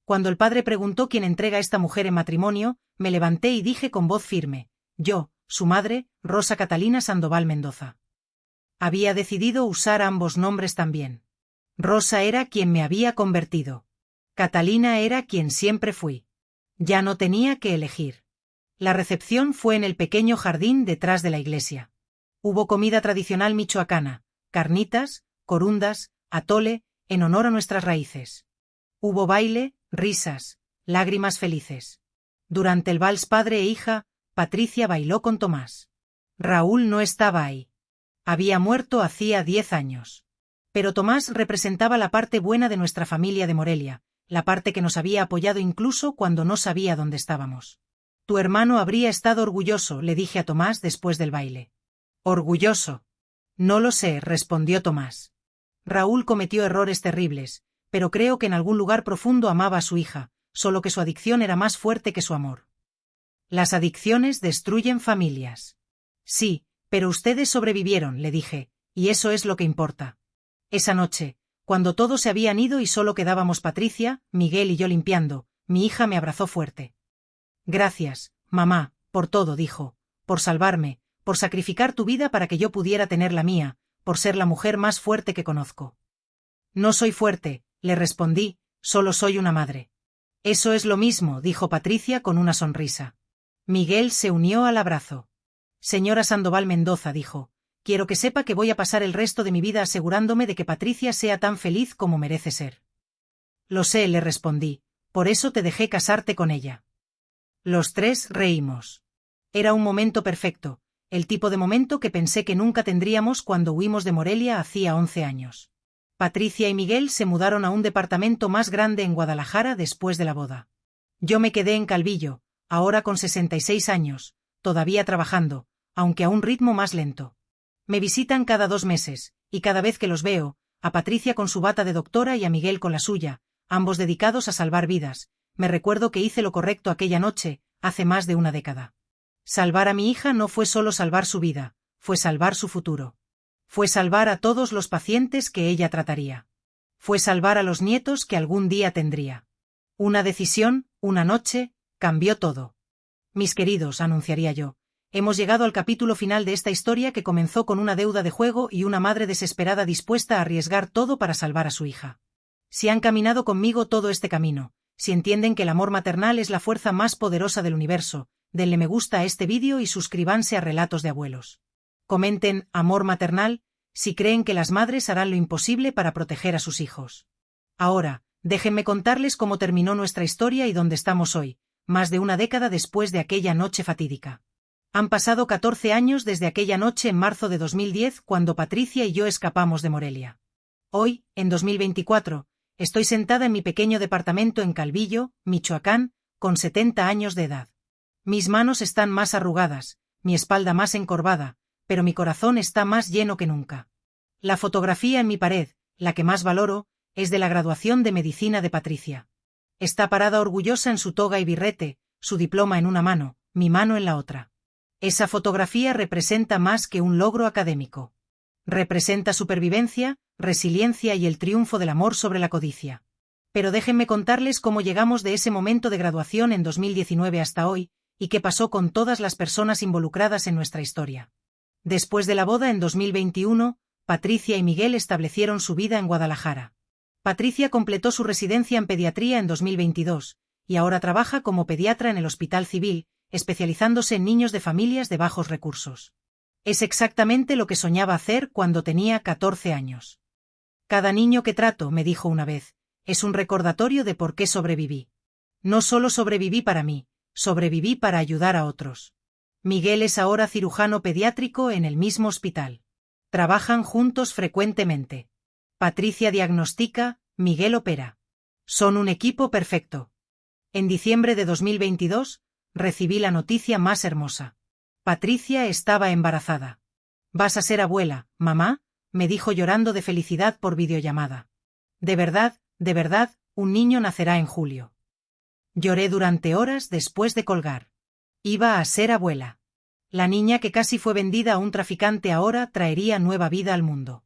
Cuando el padre preguntó quién entrega a esta mujer en matrimonio, me levanté y dije con voz firme, yo, su madre, Rosa Catalina Sandoval Mendoza. Había decidido usar ambos nombres también. Rosa era quien me había convertido. Catalina era quien siempre fui. Ya no tenía que elegir. La recepción fue en el pequeño jardín detrás de la iglesia. Hubo comida tradicional michoacana, carnitas, corundas, atole, en honor a nuestras raíces. Hubo baile, risas, lágrimas felices. Durante el vals padre e hija, Patricia bailó con Tomás. Raúl no estaba ahí. Había muerto hacía 10 años. Pero Tomás representaba la parte buena de nuestra familia de Morelia, la parte que nos había apoyado incluso cuando no sabía dónde estábamos. Tu hermano habría estado orgulloso, le dije a Tomás después del baile. ¿Orgulloso? No lo sé, respondió Tomás. Raúl cometió errores terribles, pero creo que en algún lugar profundo amaba a su hija, solo que su adicción era más fuerte que su amor. Las adicciones destruyen familias. Sí, pero ustedes sobrevivieron, le dije, y eso es lo que importa. Esa noche, cuando todos se habían ido y solo quedábamos Patricia, Miguel y yo limpiando, mi hija me abrazó fuerte. Gracias, mamá, por todo, dijo, por salvarme, por sacrificar tu vida para que yo pudiera tener la mía, por ser la mujer más fuerte que conozco. No soy fuerte, le respondí, solo soy una madre. Eso es lo mismo, dijo Patricia con una sonrisa. Miguel se unió al abrazo. Señora Sandoval Mendoza, dijo, quiero que sepa que voy a pasar el resto de mi vida asegurándome de que Patricia sea tan feliz como merece ser. Lo sé, le respondí, por eso te dejé casarte con ella. Los tres reímos. Era un momento perfecto, el tipo de momento que pensé que nunca tendríamos cuando huimos de Morelia hacía 11 años. Patricia y Miguel se mudaron a un departamento más grande en Guadalajara después de la boda. Yo me quedé en Calvillo, ahora con 66 años, todavía trabajando, aunque a un ritmo más lento. Me visitan cada 2 meses, y cada vez que los veo, a Patricia con su bata de doctora y a Miguel con la suya, ambos dedicados a salvar vidas, me recuerdo que hice lo correcto aquella noche, hace más de una década. Salvar a mi hija no fue solo salvar su vida, fue salvar su futuro. Fue salvar a todos los pacientes que ella trataría. Fue salvar a los nietos que algún día tendría. Una decisión, una noche, cambió todo. Mis queridos, anunciaría yo, hemos llegado al capítulo final de esta historia que comenzó con una deuda de juego y una madre desesperada dispuesta a arriesgar todo para salvar a su hija. Si han caminado conmigo todo este camino, si entienden que el amor maternal es la fuerza más poderosa del universo, denle me gusta a este vídeo y suscríbanse a Relatos de Abuelos. Comenten amor maternal si creen que las madres harán lo imposible para proteger a sus hijos. Ahora, déjenme contarles cómo terminó nuestra historia y dónde estamos hoy, más de una década después de aquella noche fatídica. Han pasado 14 años desde aquella noche en marzo de 2010 cuando Patricia y yo escapamos de Morelia. Hoy, en 2024, estoy sentada en mi pequeño departamento en Calvillo, Michoacán, con 70 años de edad. Mis manos están más arrugadas, mi espalda más encorvada, pero mi corazón está más lleno que nunca. La fotografía en mi pared, la que más valoro, es de la graduación de medicina de Patricia. Está parada orgullosa en su toga y birrete, su diploma en una mano, mi mano en la otra. Esa fotografía representa más que un logro académico. Representa supervivencia, resiliencia y el triunfo del amor sobre la codicia. Pero déjenme contarles cómo llegamos de ese momento de graduación en 2019 hasta hoy, y qué pasó con todas las personas involucradas en nuestra historia. Después de la boda en 2021, Patricia y Miguel establecieron su vida en Guadalajara. Patricia completó su residencia en pediatría en 2022, y ahora trabaja como pediatra en el Hospital Civil, especializándose en niños de familias de bajos recursos. Es exactamente lo que soñaba hacer cuando tenía 14 años. Cada niño que trato, me dijo una vez, es un recordatorio de por qué sobreviví. No solo sobreviví para mí, sobreviví para ayudar a otros. Miguel es ahora cirujano pediátrico en el mismo hospital. Trabajan juntos frecuentemente. Patricia diagnostica, Miguel opera. Son un equipo perfecto. En diciembre de 2022, recibí la noticia más hermosa. Patricia estaba embarazada. «Vas a ser abuela, mamá», me dijo llorando de felicidad por videollamada. De verdad, un niño nacerá en julio. Lloré durante horas después de colgar. Iba a ser abuela. La niña que casi fue vendida a un traficante ahora traería nueva vida al mundo.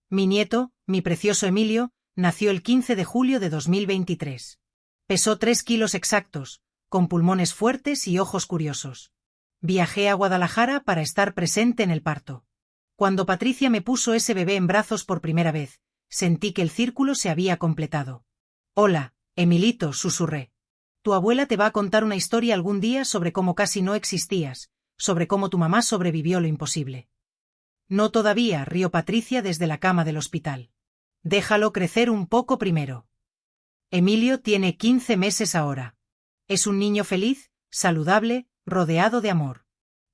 Mi nieto, mi precioso Emilio, nació el 15 de julio de 2023. Pesó 3 kilos exactos, con pulmones fuertes y ojos curiosos. Viajé a Guadalajara para estar presente en el parto. Cuando Patricia me puso ese bebé en brazos por primera vez, sentí que el círculo se había completado. «Hola, Emilito», susurré. «Tu abuela te va a contar una historia algún día sobre cómo casi no existías, sobre cómo tu mamá sobrevivió lo imposible». «No todavía», rió Patricia desde la cama del hospital. «Déjalo crecer un poco primero». Emilio tiene 15 meses ahora. Es un niño feliz, saludable, rodeado de amor.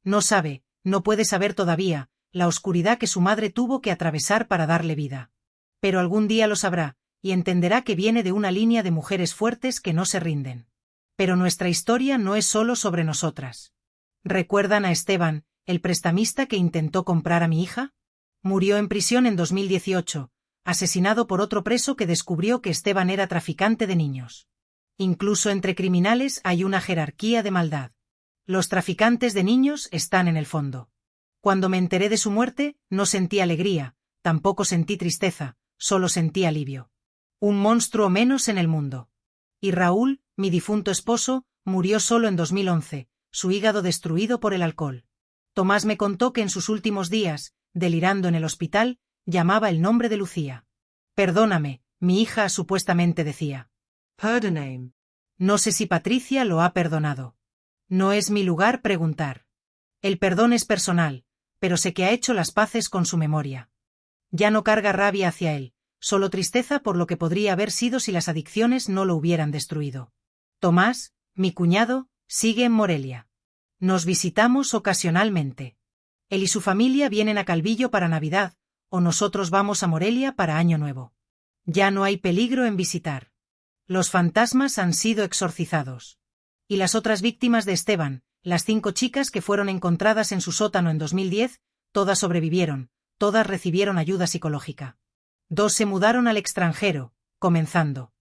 No sabe, no puede saber todavía, la oscuridad que su madre tuvo que atravesar para darle vida. Pero algún día lo sabrá, y entenderá que viene de una línea de mujeres fuertes que no se rinden. Pero nuestra historia no es solo sobre nosotras. ¿Recuerdan a Esteban, el prestamista que intentó comprar a mi hija? Murió en prisión en 2018, asesinado por otro preso que descubrió que Esteban era traficante de niños. Incluso entre criminales hay una jerarquía de maldad. Los traficantes de niños están en el fondo. Cuando me enteré de su muerte, no sentí alegría, tampoco sentí tristeza, solo sentí alivio. Un monstruo menos en el mundo. Y Raúl, mi difunto esposo, murió solo en 2011, su hígado destruido por el alcohol. Tomás me contó que en sus últimos días, delirando en el hospital, llamaba el nombre de Lucía. «Perdóname», mi hija supuestamente decía. Perdoname. No sé si Patricia lo ha perdonado. No es mi lugar preguntar. El perdón es personal, pero sé que ha hecho las paces con su memoria. Ya no carga rabia hacia él, solo tristeza por lo que podría haber sido si las adicciones no lo hubieran destruido. Tomás, mi cuñado, sigue en Morelia. Nos visitamos ocasionalmente. Él y su familia vienen a Calvillo para Navidad, o nosotros vamos a Morelia para Año Nuevo. Ya no hay peligro en visitar. Los fantasmas han sido exorcizados. Y las otras víctimas de Esteban, las 5 chicas que fueron encontradas en su sótano en 2010, todas sobrevivieron, todas recibieron ayuda psicológica. 2 se mudaron al extranjero, comenzando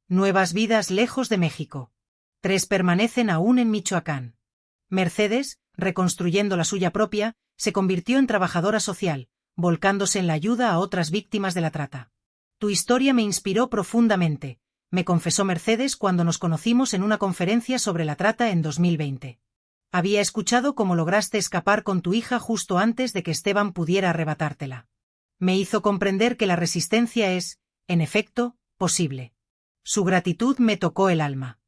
nuevas vidas lejos de México. 3 permanecen aún en Michoacán. Mercedes, reconstruyendo la suya propia, se convirtió en trabajadora social, volcándose en la ayuda a otras víctimas de la trata. Tu historia me inspiró profundamente, me confesó Mercedes cuando nos conocimos en una conferencia sobre la trata en 2020. Había escuchado cómo lograste escapar con tu hija justo antes de que Esteban pudiera arrebatártela. Me hizo comprender que la resistencia es, en efecto, posible. Su gratitud me tocó el alma.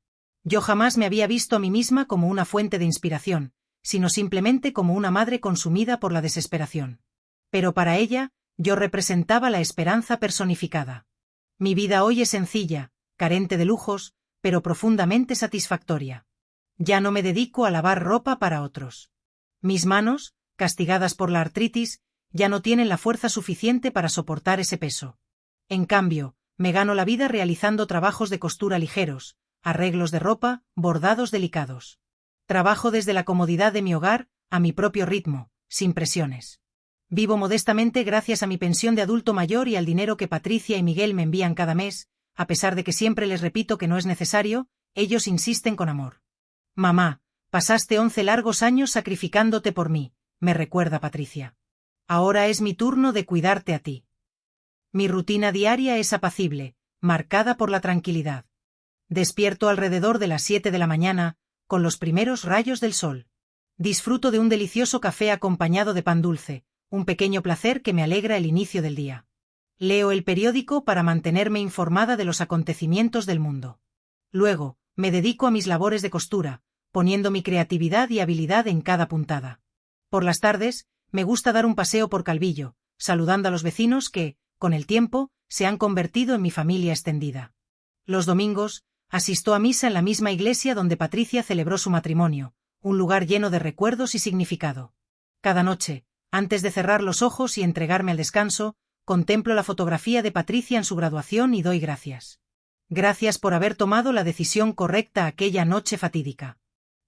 Yo jamás me había visto a mí misma como una fuente de inspiración, sino simplemente como una madre consumida por la desesperación. Pero para ella, yo representaba la esperanza personificada. Mi vida hoy es sencilla, carente de lujos, pero profundamente satisfactoria. Ya no me dedico a lavar ropa para otros. Mis manos, castigadas por la artritis, ya no tienen la fuerza suficiente para soportar ese peso. En cambio, me gano la vida realizando trabajos de costura ligeros, arreglos de ropa, bordados delicados. Trabajo desde la comodidad de mi hogar, a mi propio ritmo, sin presiones. Vivo modestamente gracias a mi pensión de adulto mayor y al dinero que Patricia y Miguel me envían cada mes, a pesar de que siempre les repito que no es necesario, ellos insisten con amor. Mamá, pasaste 11 largos años sacrificándote por mí, me recuerda Patricia. Ahora es mi turno de cuidarte a ti. Mi rutina diaria es apacible, marcada por la tranquilidad. Despierto alrededor de las 7 de la mañana, con los primeros rayos del sol. Disfruto de un delicioso café acompañado de pan dulce, un pequeño placer que me alegra el inicio del día. Leo el periódico para mantenerme informada de los acontecimientos del mundo. Luego, me dedico a mis labores de costura, poniendo mi creatividad y habilidad en cada puntada. Por las tardes, me gusta dar un paseo por Calvillo, saludando a los vecinos que, con el tiempo, se han convertido en mi familia extendida. Los domingos, asisto a misa en la misma iglesia donde Patricia celebró su matrimonio, un lugar lleno de recuerdos y significado. Cada noche, antes de cerrar los ojos y entregarme al descanso, contemplo la fotografía de Patricia en su graduación y doy gracias. Gracias por haber tomado la decisión correcta aquella noche fatídica.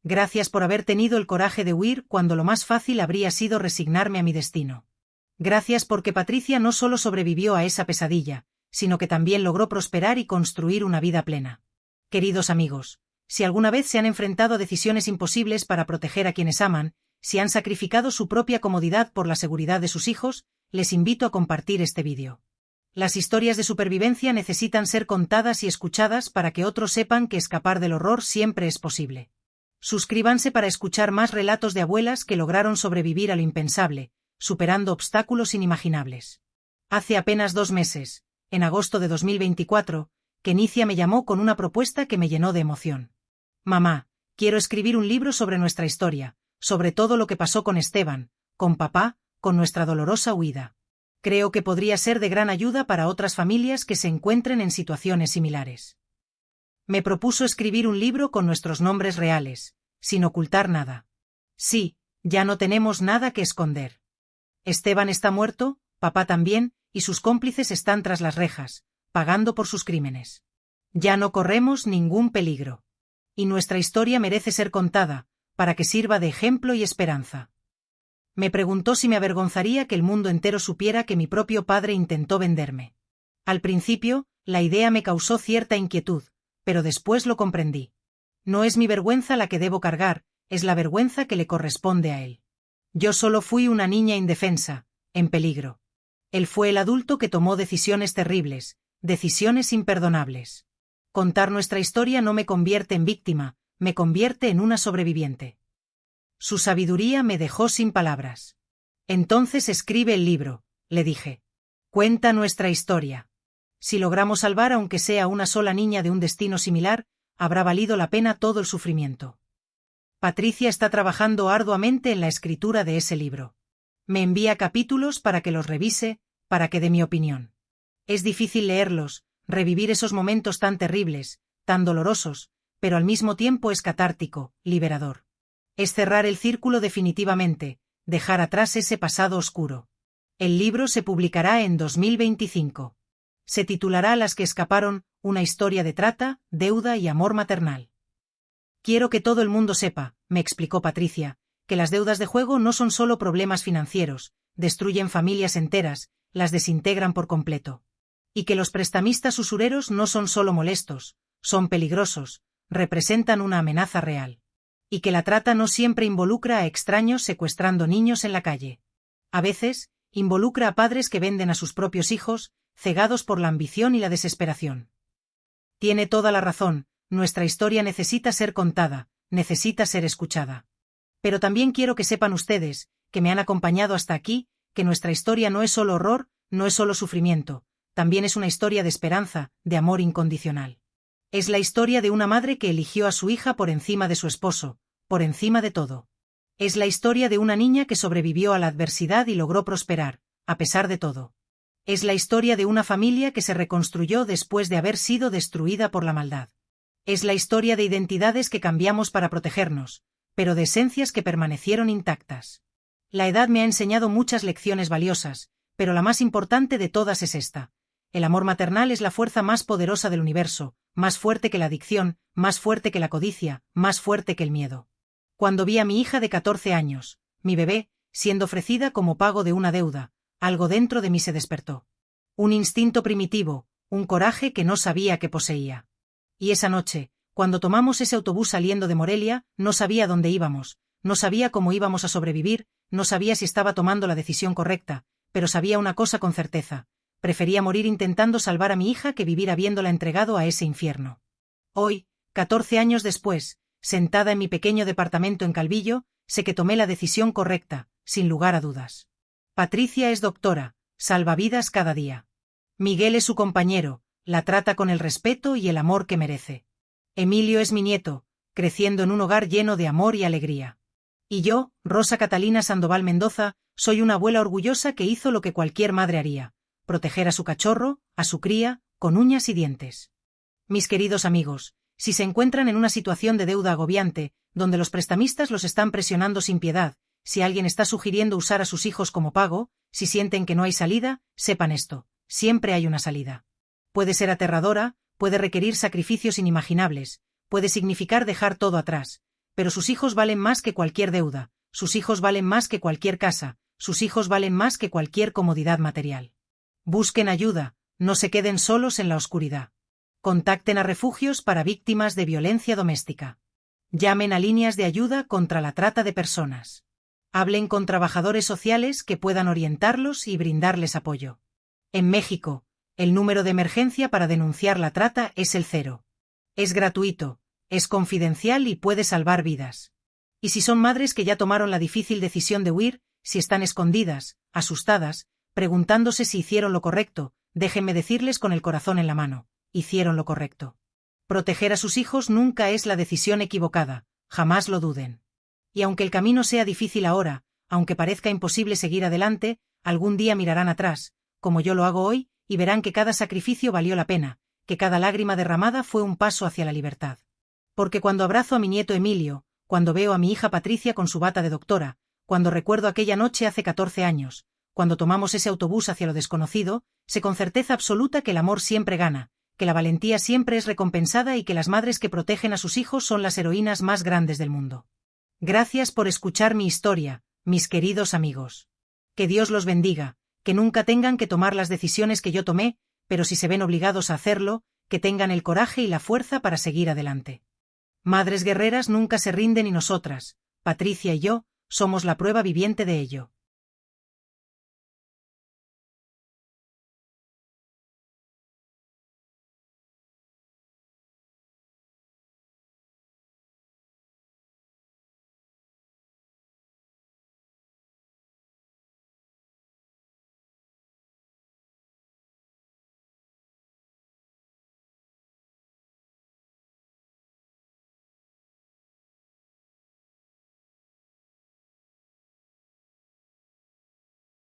Gracias por haber tenido el coraje de huir cuando lo más fácil habría sido resignarme a mi destino. Gracias porque Patricia no solo sobrevivió a esa pesadilla, sino que también logró prosperar y construir una vida plena. Queridos amigos, si alguna vez se han enfrentado a decisiones imposibles para proteger a quienes aman, si han sacrificado su propia comodidad por la seguridad de sus hijos, les invito a compartir este vídeo. Las historias de supervivencia necesitan ser contadas y escuchadas para que otros sepan que escapar del horror siempre es posible. Suscríbanse para escuchar más relatos de abuelas que lograron sobrevivir a lo impensable, superando obstáculos inimaginables. Hace apenas 2 meses, en agosto de 2024, Kenicia me llamó con una propuesta que me llenó de emoción. Mamá, quiero escribir un libro sobre nuestra historia, sobre todo lo que pasó con Esteban, con papá, con nuestra dolorosa huida. Creo que podría ser de gran ayuda para otras familias que se encuentren en situaciones similares. Me propuso escribir un libro con nuestros nombres reales, sin ocultar nada. Sí, ya no tenemos nada que esconder. Esteban está muerto, papá también, y sus cómplices están tras las rejas, pagando por sus crímenes. Ya no corremos ningún peligro. Y nuestra historia merece ser contada, para que sirva de ejemplo y esperanza. Me preguntó si me avergonzaría que el mundo entero supiera que mi propio padre intentó venderme. Al principio, la idea me causó cierta inquietud, pero después lo comprendí. No es mi vergüenza la que debo cargar, es la vergüenza que le corresponde a él. Yo solo fui una niña indefensa, en peligro. Él fue el adulto que tomó decisiones terribles, decisiones imperdonables. Contar nuestra historia no me convierte en víctima, me convierte en una sobreviviente. Su sabiduría me dejó sin palabras. Entonces escribe el libro, le dije. Cuenta nuestra historia. Si logramos salvar aunque sea una sola niña de un destino similar, habrá valido la pena todo el sufrimiento. Patricia está trabajando arduamente en la escritura de ese libro. Me envía capítulos para que los revise, para que dé mi opinión. Es difícil leerlos, revivir esos momentos tan terribles, tan dolorosos, pero al mismo tiempo es catártico, liberador. Es cerrar el círculo definitivamente, dejar atrás ese pasado oscuro. El libro se publicará en 2025. Se titulará Las que escaparon, una historia de trata, deuda y amor maternal. Quiero que todo el mundo sepa, me explicó Patricia, que las deudas de juego no son solo problemas financieros, destruyen familias enteras, las desintegran por completo. Y que los prestamistas usureros no son solo molestos, son peligrosos, representan una amenaza real. Y que la trata no siempre involucra a extraños secuestrando niños en la calle. A veces, involucra a padres que venden a sus propios hijos, cegados por la ambición y la desesperación. Tiene toda la razón, nuestra historia necesita ser contada, necesita ser escuchada. Pero también quiero que sepan ustedes, que me han acompañado hasta aquí, que nuestra historia no es solo horror, no es solo sufrimiento, también es una historia de esperanza, de amor incondicional. Es la historia de una madre que eligió a su hija por encima de su esposo, por encima de todo. Es la historia de una niña que sobrevivió a la adversidad y logró prosperar, a pesar de todo. Es la historia de una familia que se reconstruyó después de haber sido destruida por la maldad. Es la historia de identidades que cambiamos para protegernos, pero de esencias que permanecieron intactas. La edad me ha enseñado muchas lecciones valiosas, pero la más importante de todas es esta. El amor maternal es la fuerza más poderosa del universo, más fuerte que la adicción, más fuerte que la codicia, más fuerte que el miedo. Cuando vi a mi hija de 14 años, mi bebé, siendo ofrecida como pago de una deuda, algo dentro de mí se despertó. Un instinto primitivo, un coraje que no sabía que poseía. Y esa noche, cuando tomamos ese autobús saliendo de Morelia, no sabía dónde íbamos, no sabía cómo íbamos a sobrevivir, no sabía si estaba tomando la decisión correcta, pero sabía una cosa con certeza. Prefería morir intentando salvar a mi hija que vivir habiéndola entregado a ese infierno. Hoy, 14 años después, sentada en mi pequeño departamento en Calvillo, sé que tomé la decisión correcta, sin lugar a dudas. Patricia es doctora, salva vidas cada día. Miguel es su compañero, la trata con el respeto y el amor que merece. Emilio es mi nieto, creciendo en un hogar lleno de amor y alegría. Y yo, Rosa Catalina Sandoval Mendoza, soy una abuela orgullosa que hizo lo que cualquier madre haría: proteger a su cachorro, a su cría, con uñas y dientes. Mis queridos amigos, si se encuentran en una situación de deuda agobiante, donde los prestamistas los están presionando sin piedad, si alguien está sugiriendo usar a sus hijos como pago, si sienten que no hay salida, sepan esto: siempre hay una salida. Puede ser aterradora, puede requerir sacrificios inimaginables, puede significar dejar todo atrás, pero sus hijos valen más que cualquier deuda, sus hijos valen más que cualquier casa, sus hijos valen más que cualquier comodidad material. Busquen ayuda, no se queden solos en la oscuridad. Contacten a refugios para víctimas de violencia doméstica. Llamen a líneas de ayuda contra la trata de personas. Hablen con trabajadores sociales que puedan orientarlos y brindarles apoyo. En México, el número de emergencia para denunciar la trata es el 0. Es gratuito, es confidencial y puede salvar vidas. Y si son madres que ya tomaron la difícil decisión de huir, si están escondidas, asustadas, preguntándose si hicieron lo correcto, déjenme decirles con el corazón en la mano: hicieron lo correcto. Proteger a sus hijos nunca es la decisión equivocada, jamás lo duden. Y aunque el camino sea difícil ahora, aunque parezca imposible seguir adelante, algún día mirarán atrás, como yo lo hago hoy, y verán que cada sacrificio valió la pena, que cada lágrima derramada fue un paso hacia la libertad. Porque cuando abrazo a mi nieto Emilio, cuando veo a mi hija Patricia con su bata de doctora, cuando recuerdo aquella noche hace 14 años, cuando tomamos ese autobús hacia lo desconocido, sé con certeza absoluta que el amor siempre gana, que la valentía siempre es recompensada y que las madres que protegen a sus hijos son las heroínas más grandes del mundo. Gracias por escuchar mi historia, mis queridos amigos. Que Dios los bendiga, que nunca tengan que tomar las decisiones que yo tomé, pero si se ven obligados a hacerlo, que tengan el coraje y la fuerza para seguir adelante. Madres guerreras nunca se rinden y nosotras, Patricia y yo, somos la prueba viviente de ello.